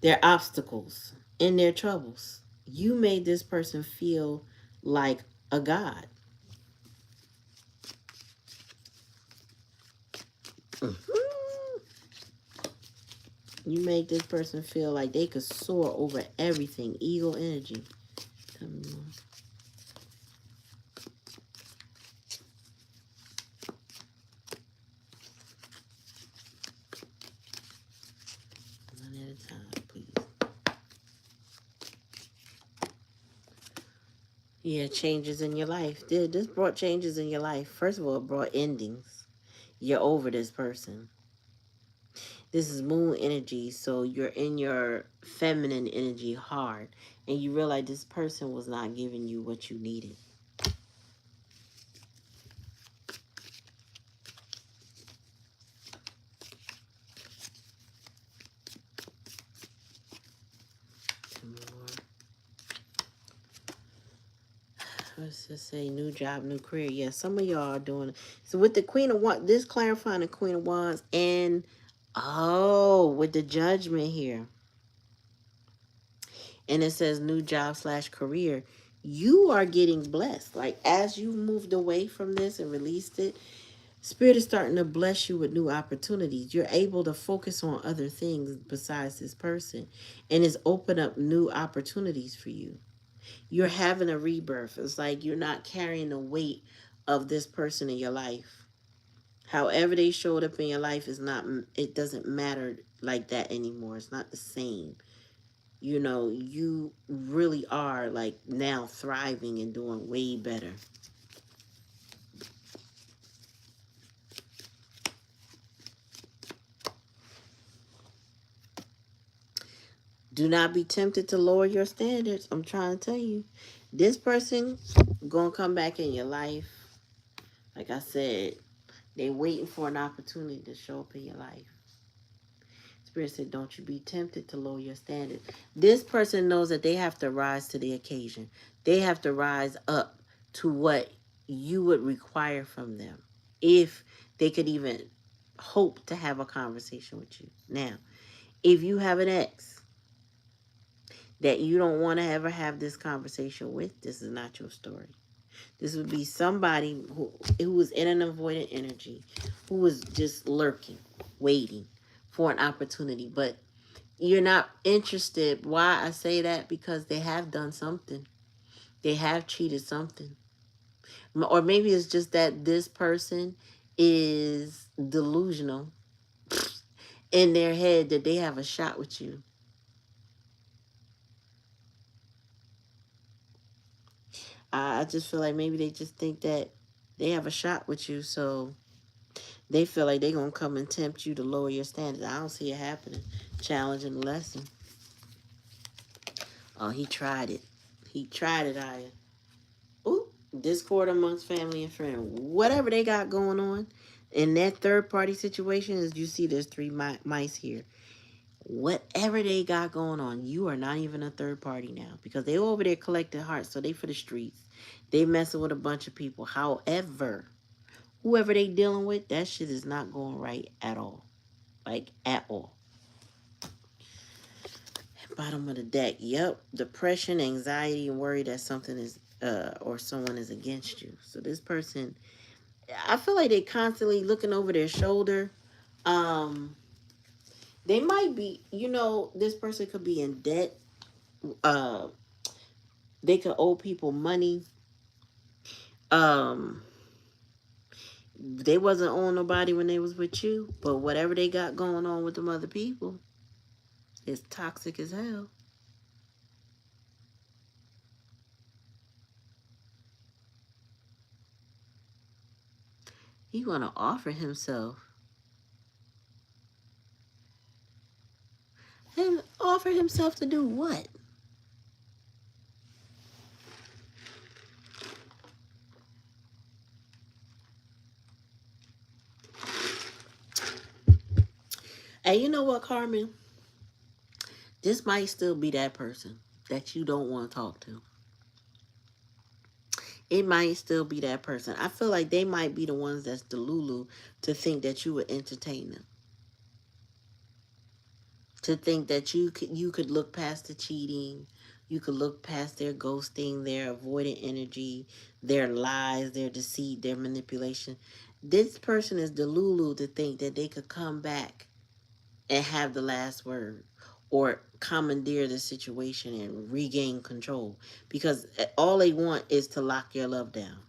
Their obstacles and their troubles. You made this person feel like a god. You made this person feel like they could soar over everything. Eagle energy. Tell me more. One at a time, please. Yeah, changes in your life. This brought changes in your life. First of all, it brought endings. You're over this person. This is moon energy, so you're in your feminine energy hard, and you realize this person was not giving you what you needed. Let's just say new job, new career. Yeah, some of y'all are doing it. So with the Queen of Wands, this clarifying the Queen of Wands, and with the Judgment here, and it says new job slash career. You are getting blessed. Like as you moved away from this and released it, Spirit is starting to bless you with new opportunities. You're able to focus on other things besides this person, and it's open up new opportunities for you. You're having a rebirth. It's like you're not carrying the weight of this person in your life. However they showed up in your life is not, it doesn't matter like that anymore. It's not the same. You know, you really are like now thriving and doing way better. Do not be tempted to lower your standards. I'm trying to tell you. This person gonna come back in your life. Like I said, they waiting for an opportunity to show up in your life. Spirit said, don't you be tempted to lower your standard. This person knows that they have to rise to the occasion. They have to rise up to what you would require from them. If they could even hope to have a conversation with you. Now, if you have an ex that you don't want to ever have this conversation with, this is not your story. This would be somebody who was in an avoidant energy, who was just lurking, waiting for an opportunity. But you're not interested. Why I say that? Because they have done something. They have cheated something. Or maybe it's just that this person is delusional in their head that they have a shot with you. I just feel like maybe they just think that they have a shot with you, so they feel like they're going to come and tempt you to lower your standards. I don't see it happening. Challenging the lesson. Oh, he tried it. He tried it, Aya. Ooh, discord amongst family and friends. Whatever they got going on in that third party situation, as you see, there's three mice here. Whatever they got going on, you are not even a third party now because they over there collecting hearts, so they for the streets. They messing with a bunch of people. However, whoever they dealing with, that shit is not going right at all. Like, at all. Bottom of the deck. Yep. Depression, anxiety, and worry that something is, or someone is against you. So this person, I feel like they constantly looking over their shoulder. They might be, this person could be in debt. Uh, they could owe people money. They wasn't owing nobody when they was with you, but whatever they got going on with them other people is toxic as hell. He want to offer himself. Offer himself to do what? And you know what, Carmen? This might still be that person that you don't want to talk to. It might still be that person. I feel like they might be the ones that's delulu to think that you would entertain them. To think that you could look past the cheating, you could look past their ghosting, their avoidant energy, their lies, their deceit, their manipulation. This person is delulu to think that they could come back and have the last word or commandeer the situation and regain control because all they want is to lock your love down.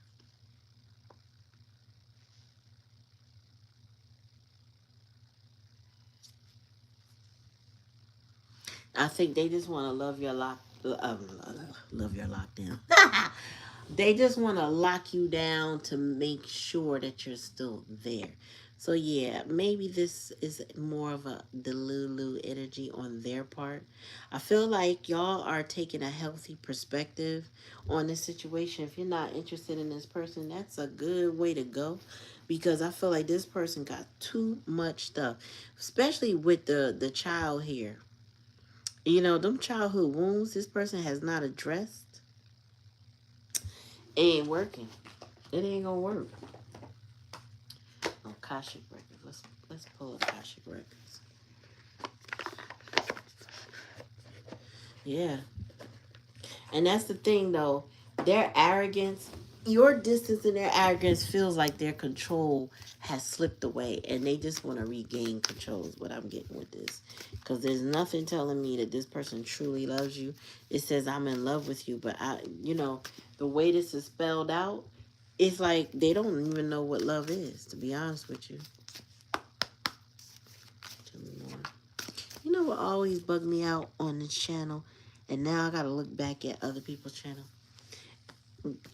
I think they just want to love your lockdown. They just want to lock you down to make sure that you're still there. So yeah, maybe this is more of a delulu energy on their part. I feel like y'all are taking a healthy perspective on this situation. If you're not interested in this person, that's a good way to go, because I feel like this person got too much stuff, especially with the child here. You know, them childhood wounds this person has not addressed. It ain't working. It ain't gonna work. Akashic records. Let's pull Akashic records. Yeah. And that's the thing though. Their arrogance, your distance in their arrogance feels like their control has slipped away and they just want to regain control is what I'm getting with this. Because there's nothing telling me that this person truly loves you. It says I'm in love with you, but the way this is spelled out, it's like they don't even know what love is, to be honest with you. Tell me more. You know what always bugged me out on this channel? And now I gotta look back at other people's channel.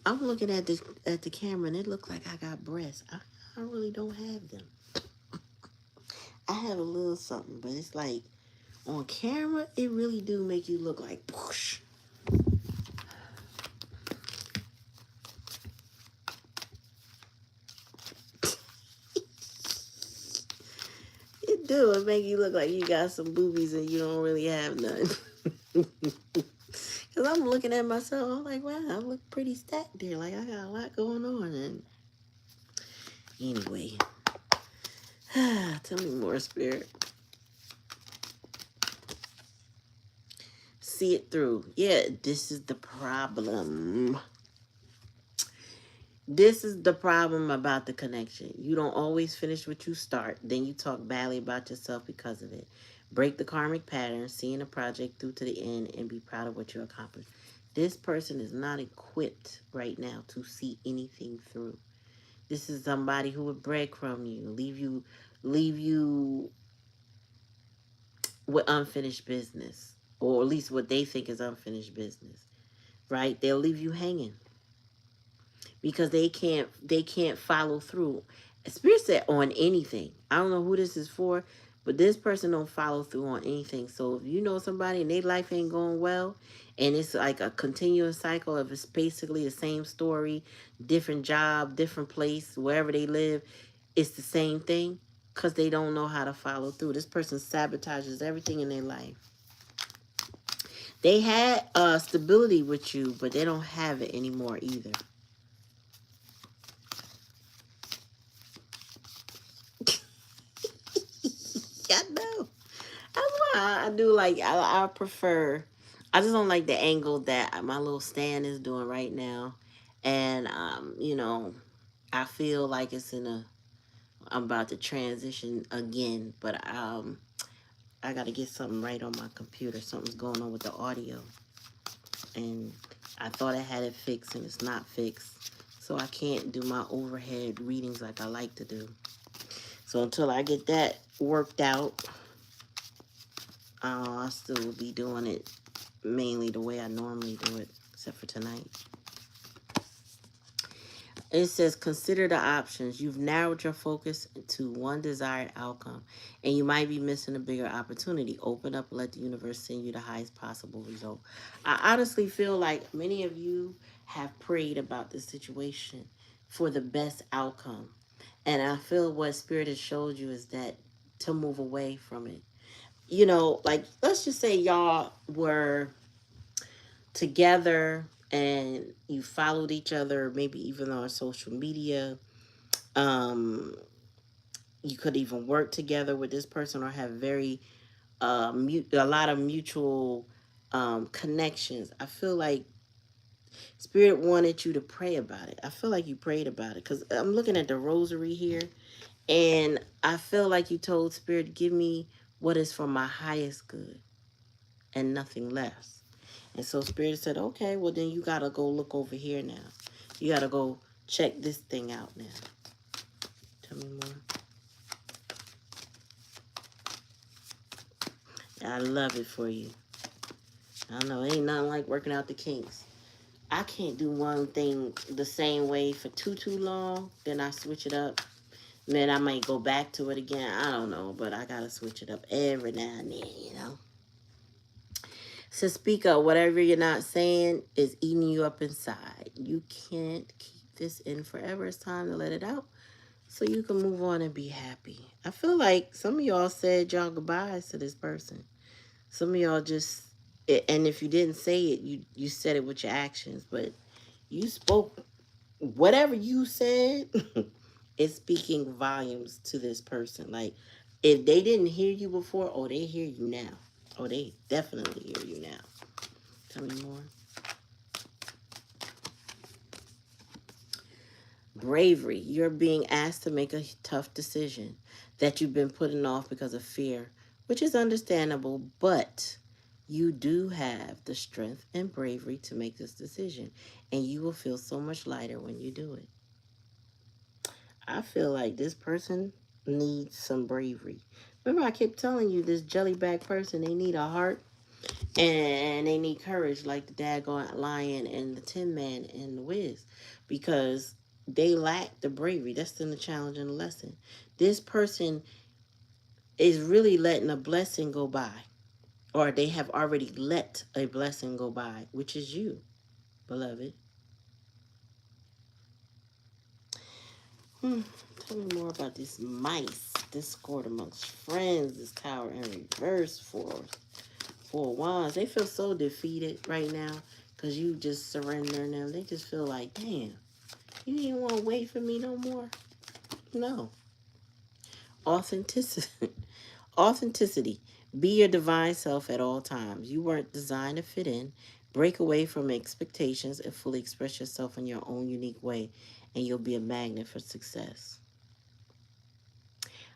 I'm looking at the camera and it looks like I got breasts. I really don't have them. I have a little something, but it's like on camera it really do make you look like whoosh. It do. It make you look like you got some boobies and you don't really have none. Because I'm looking at myself, I'm like, wow, I look pretty stacked there. Like, I got a lot going on. And anyway, tell me more, Spirit. See it through. Yeah, this is the problem. This is the problem about the connection. You don't always finish what you start. Then you talk badly about yourself because of it. Break the karmic pattern, seeing a project through to the end, and be proud of what you accomplished. This person is not equipped right now to see anything through. This is somebody who would breadcrumb you, leave you with unfinished business, or at least what they think is unfinished business. Right? They'll leave you hanging because they can't follow through. Spirit said on anything. I don't know who this is for, but this person don't follow through on anything. So if you know somebody and their life ain't going well, and it's like a continuous cycle of it's basically the same story, different job, different place, wherever they live, it's the same thing because they don't know how to follow through. This person sabotages everything in their life. They had stability with you, but they don't have it anymore either. I know. That's why I do like, I prefer, I just don't like the angle that my little stand is doing right now. And, I feel like I'm about to transition again, but I got to get something right on my computer. Something's going on with the audio. And I thought I had it fixed and it's not fixed. So I can't do my overhead readings like I like to do. So until I get that worked out, I still will be doing it mainly the way I normally do it, except for tonight. It says, consider the options. You've narrowed your focus to one desired outcome, and you might be missing a bigger opportunity. Open up and let the universe send you the highest possible result. I honestly feel like many of you have prayed about this situation for the best outcome. And I feel what Spirit has showed you is that to move away from it. Like, let's just say y'all were together and you followed each other, maybe even on social media. You could even work together with this person or have a lot of mutual connections. I feel like Spirit wanted you to pray about it. I feel like you prayed about it because I'm looking at the rosary here, and I feel like you told Spirit, give me what is for my highest good and nothing less. And so Spirit said, okay, well then you got to go look over here now. You got to go check this thing out now. Tell me more. I love it for you. I don't know, ain't nothing like working out the kinks. I can't do one thing the same way for too long. Then I switch it up. Man, I might go back to it again. I don't know, but I gotta switch it up every now and then, you know. So speak up. Whatever you're not saying is eating you up inside. You can't keep this in forever. It's time to let it out so you can move on and be happy. I feel like some of y'all said y'all goodbyes to this person. Some of y'all just, and if you didn't say it, you said it with your actions, but you spoke whatever you said. It's speaking volumes to this person. Like, if they didn't hear you before, oh, they hear you now. Oh, they definitely hear you now. Tell me more. Bravery. You're being asked to make a tough decision that you've been putting off because of fear, which is understandable, but you do have the strength and bravery to make this decision, and you will feel so much lighter when you do it. I feel like this person needs some bravery. Remember, I kept telling you this jellyback person, they need a heart and they need courage, like the daggone lion and the tin man and the Wiz, because they lack the bravery. That's in the challenge and the lesson. This person is really letting a blessing go by, or they have already let a blessing go by, which is you, beloved. Tell me more about these mice. Discord amongst friends. This tower in reverse. Four wands. They feel so defeated right now because you just surrendering them. They just feel like, damn, you didn't want to wait for me no more. No. Authenticity. Authenticity. Be your divine self at all times. You weren't designed to fit in. Break away from expectations and fully express yourself in your own unique way, and you'll be a magnet for success.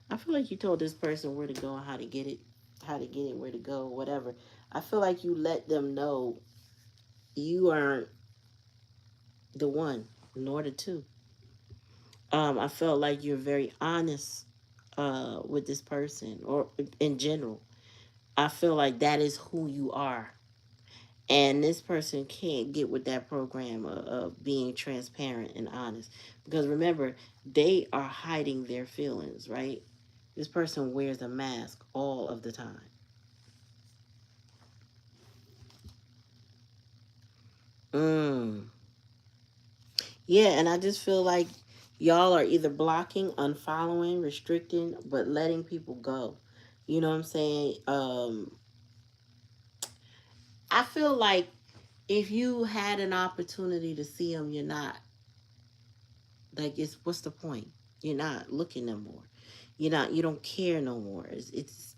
I feel like you told this person where to go and how to get it, where to go, whatever. I feel like you let them know you aren't the one, nor the two. I felt like you're very honest with this person, or in general. I feel like that is who you are. And this person can't get with that program of being transparent and honest. Because remember, they are hiding their feelings, right? This person wears a mask all of the time. Mm. Yeah, and I just feel like y'all are either blocking, unfollowing, restricting, but letting people go. You know what I'm saying? I feel like if you had an opportunity to see them, you're not, like, it's, what's the point? You're not looking no more. You don't care no more. It's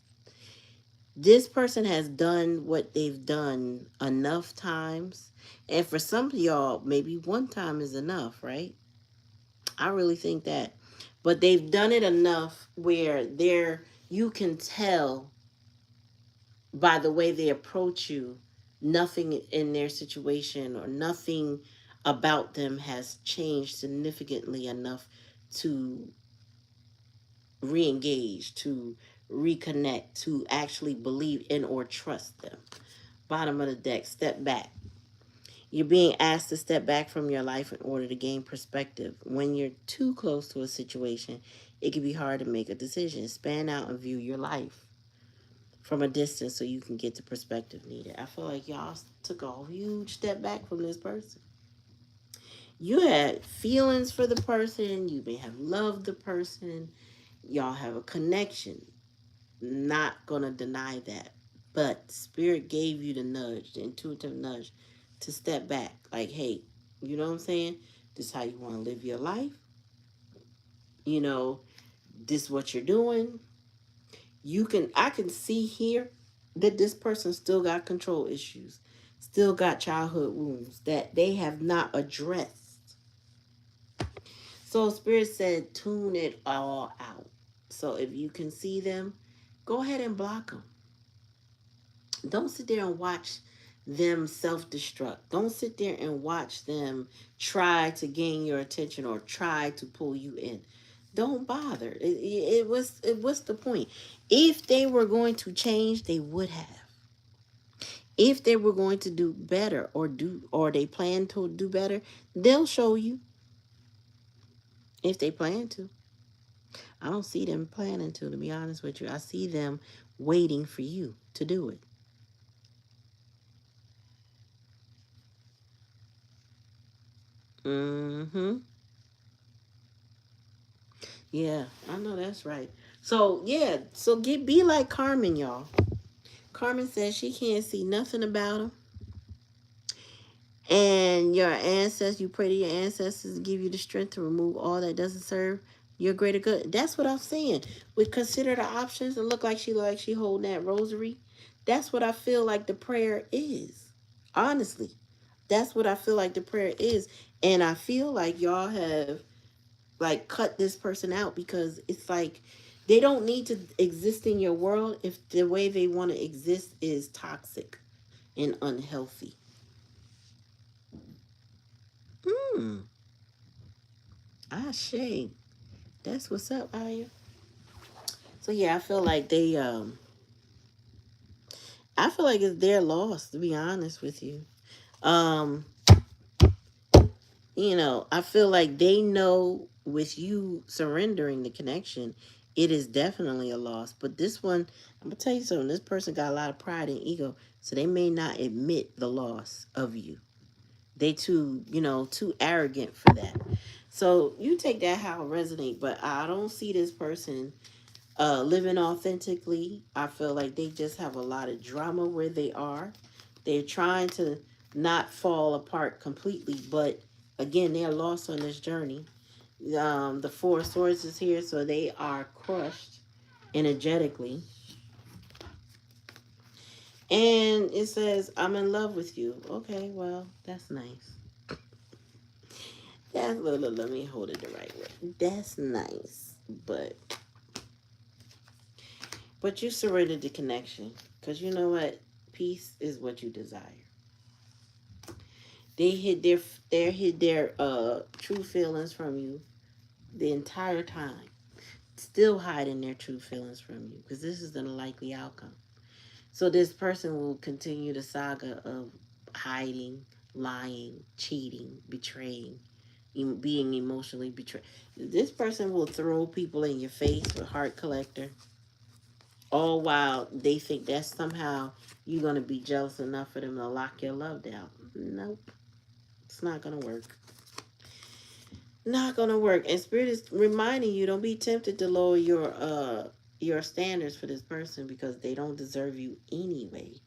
this person has done what they've done enough times, and for some of y'all, maybe one time is enough, right? I really think that. But they've done it enough where you can tell by the way they approach you, nothing in their situation or nothing about them has changed significantly enough to re-engage, to reconnect, to actually believe in or trust them. Bottom of the deck, step back. You're being asked to step back from your life in order to gain perspective. When you're too close to a situation, it can be hard to make a decision. Span out and view your life from a distance so you can get the perspective needed. I feel like y'all took a huge step back from this person. You had feelings for the person, you may have loved the person, y'all have a connection. Not gonna deny that. But Spirit gave you the nudge, the intuitive nudge, to step back. Like, hey, you know what I'm saying? This is how you want to live your life. You know, this is what you're doing. I can see here that this person still got control issues, still got childhood wounds that they have not addressed. So Spirit said, tune it all out. So if you can see them, go ahead and block them. Don't sit there and watch them self-destruct. Don't sit there and watch them try to gain your attention or try to pull you in. Don't bother. What's the point? If they were going to change, they would have. If they were going to do better or they plan to do better, they'll show you if they plan to. I don't see them planning to be honest with you. I see them waiting for you to do it. Mm-hmm. Yeah, I know that's right. So yeah, so be like Carmen, y'all. Carmen says she can't see nothing about him. And your ancestors, you pray to your ancestors to give you the strength to remove all that doesn't serve your greater good. That's what I'm saying. We consider the options and look like she holding that rosary. That's what I feel like the prayer is. Honestly, that's what I feel like the prayer is. And I feel like y'all have like cut this person out because it's like they don't need to exist in your world if the way they want to exist is toxic and unhealthy. Hmm. Ah, shame. That's what's up, Aya. So yeah, I feel like it's their loss, to be honest with you. Um, I feel like they know with you surrendering the connection, it is definitely a loss. But this one, I'm gonna tell you something, this person got a lot of pride and ego, so they may not admit the loss of you. They too arrogant for that. So you take that how it resonate, but I don't see this person living authentically. I feel like they just have a lot of drama where they are. They're trying to not fall apart completely, but again, they're lost on this journey. The Four of Swords is here, so they are crushed energetically. And it says, I'm in love with you. Okay, well, that's nice. Let me hold it the right way. That's nice. But you surrendered the connection. Because you know what? Peace is what you desire. They hid their true feelings from you the entire time. Still hiding their true feelings from you. Because this is the likely outcome. So this person will continue the saga of hiding, lying, cheating, betraying, being emotionally betrayed. This person will throw people in your face with heart collector, all while they think that somehow you're going to be jealous enough for them to lock your love down. Nope, it's not going to work. Not going to work. And Spirit is reminding you, don't be tempted to lower your standards for this person because they don't deserve you anyway.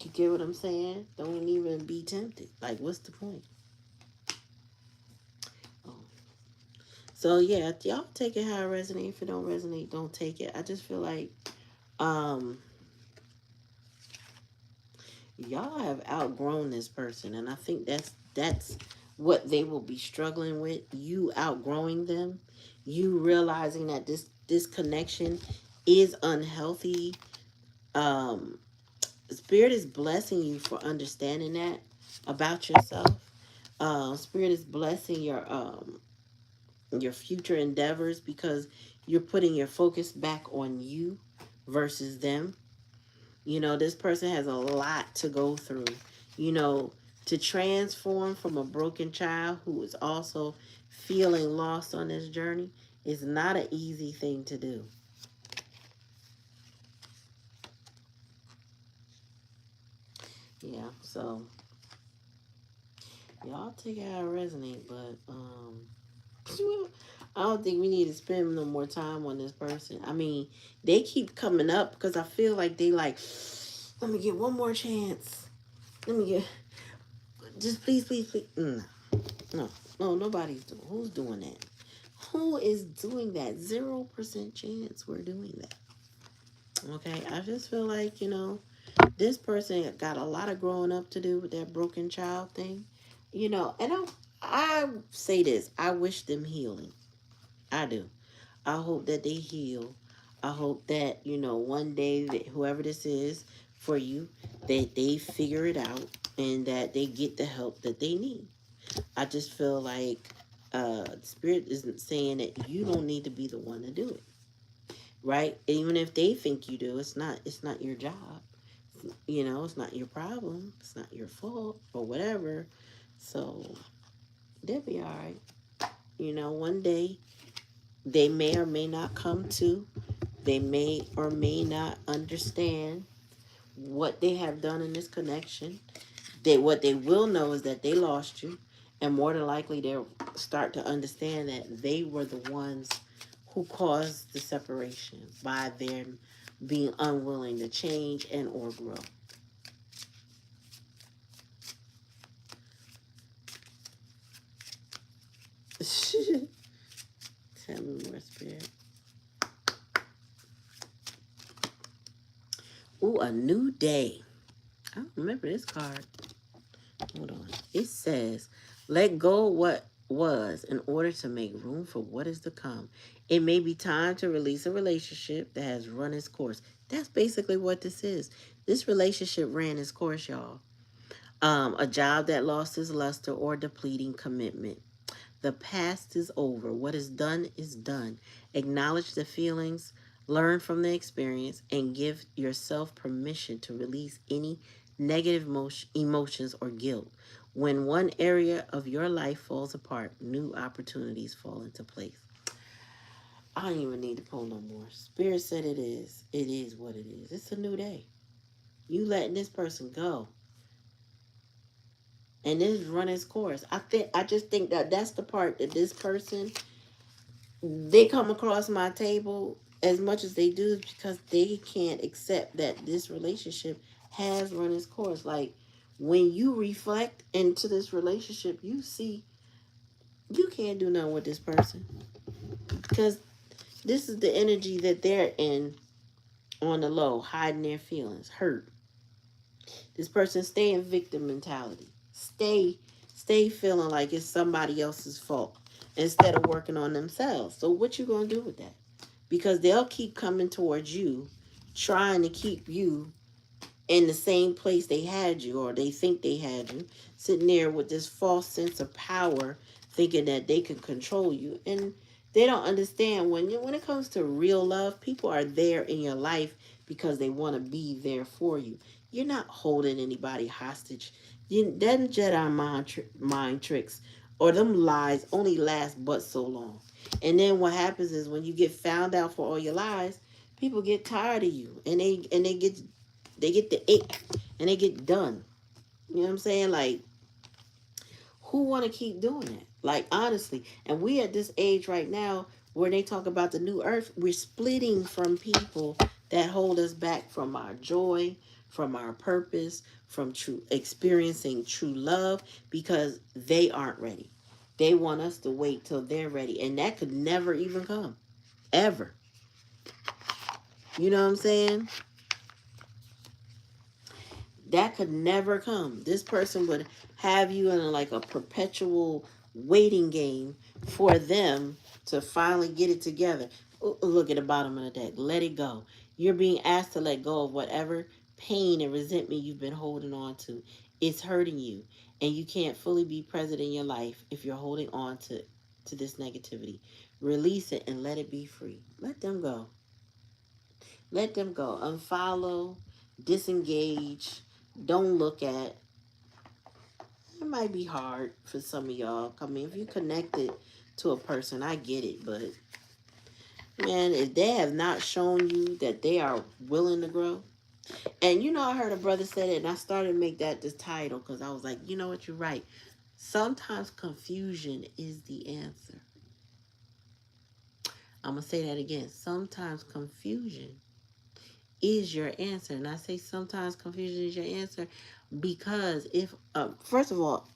You get what I'm saying? Don't even be tempted. Like, what's the point? Oh. So yeah, y'all take it how it resonates. If it don't resonate, don't take it. I just feel like um y'all have outgrown this person, and I think that's what they will be struggling with. You outgrowing them, you realizing that this connection is unhealthy. Um, Spirit is blessing you for understanding that about yourself. Spirit is blessing your future endeavors because you're putting your focus back on you versus them. This person has a lot to go through. You know, to transform from a broken child who is also feeling lost on this journey is not an easy thing to do. Yeah, so y'all take it how it resonate, but I don't think we need to spend no more time on this person. I mean, they keep coming up because I feel like they like, let me get one more chance. Let me get, just please, please, please. No, nobody's doing. Who's doing that? Who is doing that? 0% chance we're doing that. Okay, I just feel like this person got a lot of growing up to do with that broken child thing. And I say this. I wish them healing. I do. I hope that they heal. I hope that, one day that whoever this is for you, that they figure it out and that they get the help that they need. I just feel like Spirit isn't saying that you don't need to be the one to do it. Right? Even if they think you do, it's not your job. It's not your problem. It's not your fault or whatever. So they'll be all right. You know, one day they may or may not come to. They may or may not understand what they have done in this connection. What they will know is that they lost you, and more than likely they'll start to understand that they were the ones who caused the separation by their being unwilling to change and or grow. Tell me more, Spirit. Ooh, a new day. I don't remember this card. Hold on. It says, let go of what was in order to make room for what is to come. It may be time to release a relationship that has run its course. That's basically what this is. This relationship ran its course, y'all. A job that lost its luster or depleting commitment. The past is over. What is done is done. Acknowledge the feelings, learn from the experience, and give yourself permission to release any negative emotions or guilt. When one area of your life falls apart, new opportunities fall into place. I don't even need to pull no more. Spirit said it is. It is what it is. It's a new day. You letting this person go. And this run its course. I just think that that's the part that this person, they come across my table as much as they do because they can't accept that this relationship has run its course. Like when you reflect into this relationship, you see you can't do nothing with this person because this is the energy that they're in on the low, hiding their feelings, hurt. This person stay in victim mentality. Stay feeling like it's somebody else's fault instead of working on themselves. So what you gonna do with that? Because they'll keep coming towards you, trying to keep you in the same place they had you, or they think they had you, sitting there with this false sense of power, thinking that they can control you. And they don't understand when it comes to real love, people are there in your life because they want to be there for you. You're not holding anybody hostage. Them Jedi mind tricks or them lies only last but so long. And then what happens is when you get found out for all your lies, people get tired of you, and they get the ick and they get done. You know what I'm saying? Like, who want to keep doing it? Like, honestly. And we at this age right now where they talk about the new earth, we're splitting from people that hold us back from our joy, from our purpose, from true experiencing true love because they aren't ready. They want us to wait till they're ready. And that could never even come. Ever. You know what I'm saying? That could never come. This person would have you in like a perpetual waiting game for them to finally get it together. Look at the bottom of the deck. Let it go. You're being asked to let go of whatever pain and resentment you've been holding on to. It's hurting you, and you can't fully be present in your life if you're holding on to this negativity. Release it and let it be free. Let them go. Let them go. Unfollow, disengage, don't look at. It might be hard for some of y'all. I mean, if you connected to a person, I get it. But, man, if they have not shown you that they are willing to grow. And, you know, I heard a brother say it, and I started to make that the title because I was like, you know what, you're right. Sometimes confusion is the answer. I'm going to say that again. Sometimes confusion is your answer. And I say sometimes confusion is your answer because if, first of all,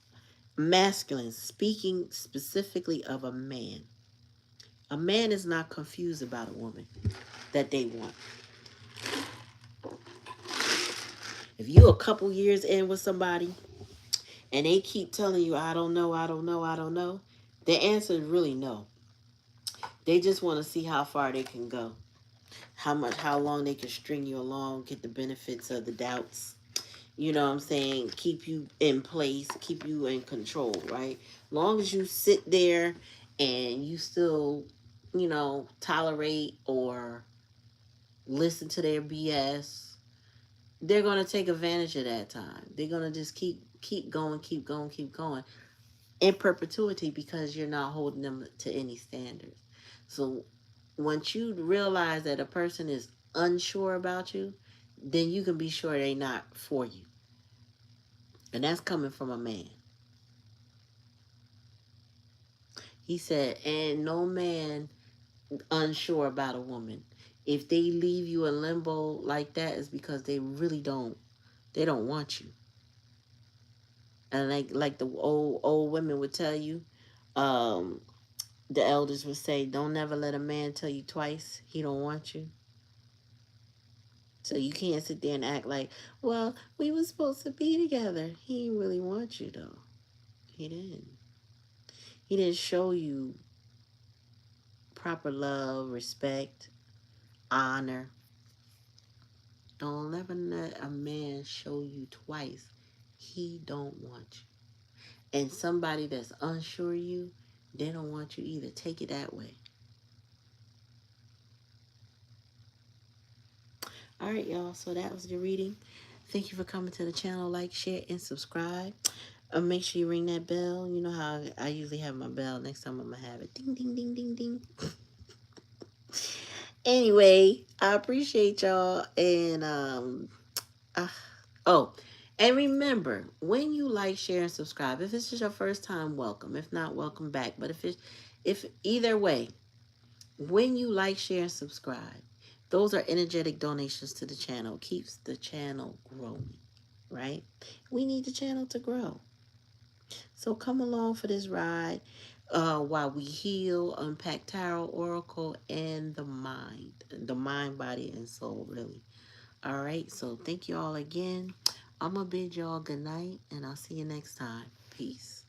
masculine, speaking specifically of a man is not confused about a woman that they want. If you a couple years in with somebody and they keep telling you, I don't know, I don't know, I don't know, the answer is really no. They just want to see how far they can go. How long they can string you along, get the benefits of the doubts. You know what I'm saying? Keep you in place, keep you in control, right? Long as you sit there and you still, you know, tolerate or listen to their BS, they're going to take advantage of that time. They're going to just keep going, keep going, keep going. in perpetuity because you're not holding them to any standards. So once you realize that a person is unsure about you, then you can be sure they're not for you. And that's coming from a man. He said, and no man unsure about a woman. If they leave you in limbo like that, is because they really they don't want you. And like the old women would tell you, um, the elders would say, don't never let a man tell you twice he don't want you. So you can't sit there and act like, well, we were supposed to be together. He didn't really want you though. He didn't. He didn't show you proper love, respect, honor. Don't ever let a man show you twice he don't want you. And somebody that's unsure of you, they don't want you either. Take it that way. All right, y'all. So that was the reading. Thank you for coming to the channel. Like, share, and subscribe. Make sure you ring that bell. You know how I usually have my bell. Next time I'm going to have it. Ding, ding, ding, ding, ding. Anyway, I appreciate y'all. And, oh, and remember, when you like, share, and subscribe, if this is your first time, welcome. If not, welcome back. But if either way, when you like, share, and subscribe, those are energetic donations to the channel. Keeps the channel growing, right? We need the channel to grow. So come along for this ride while we heal, unpack tarot, oracle, and the mind, body, and soul, really. All right. So thank you all again. I'm going to bid y'all good night, and I'll see you next time. Peace.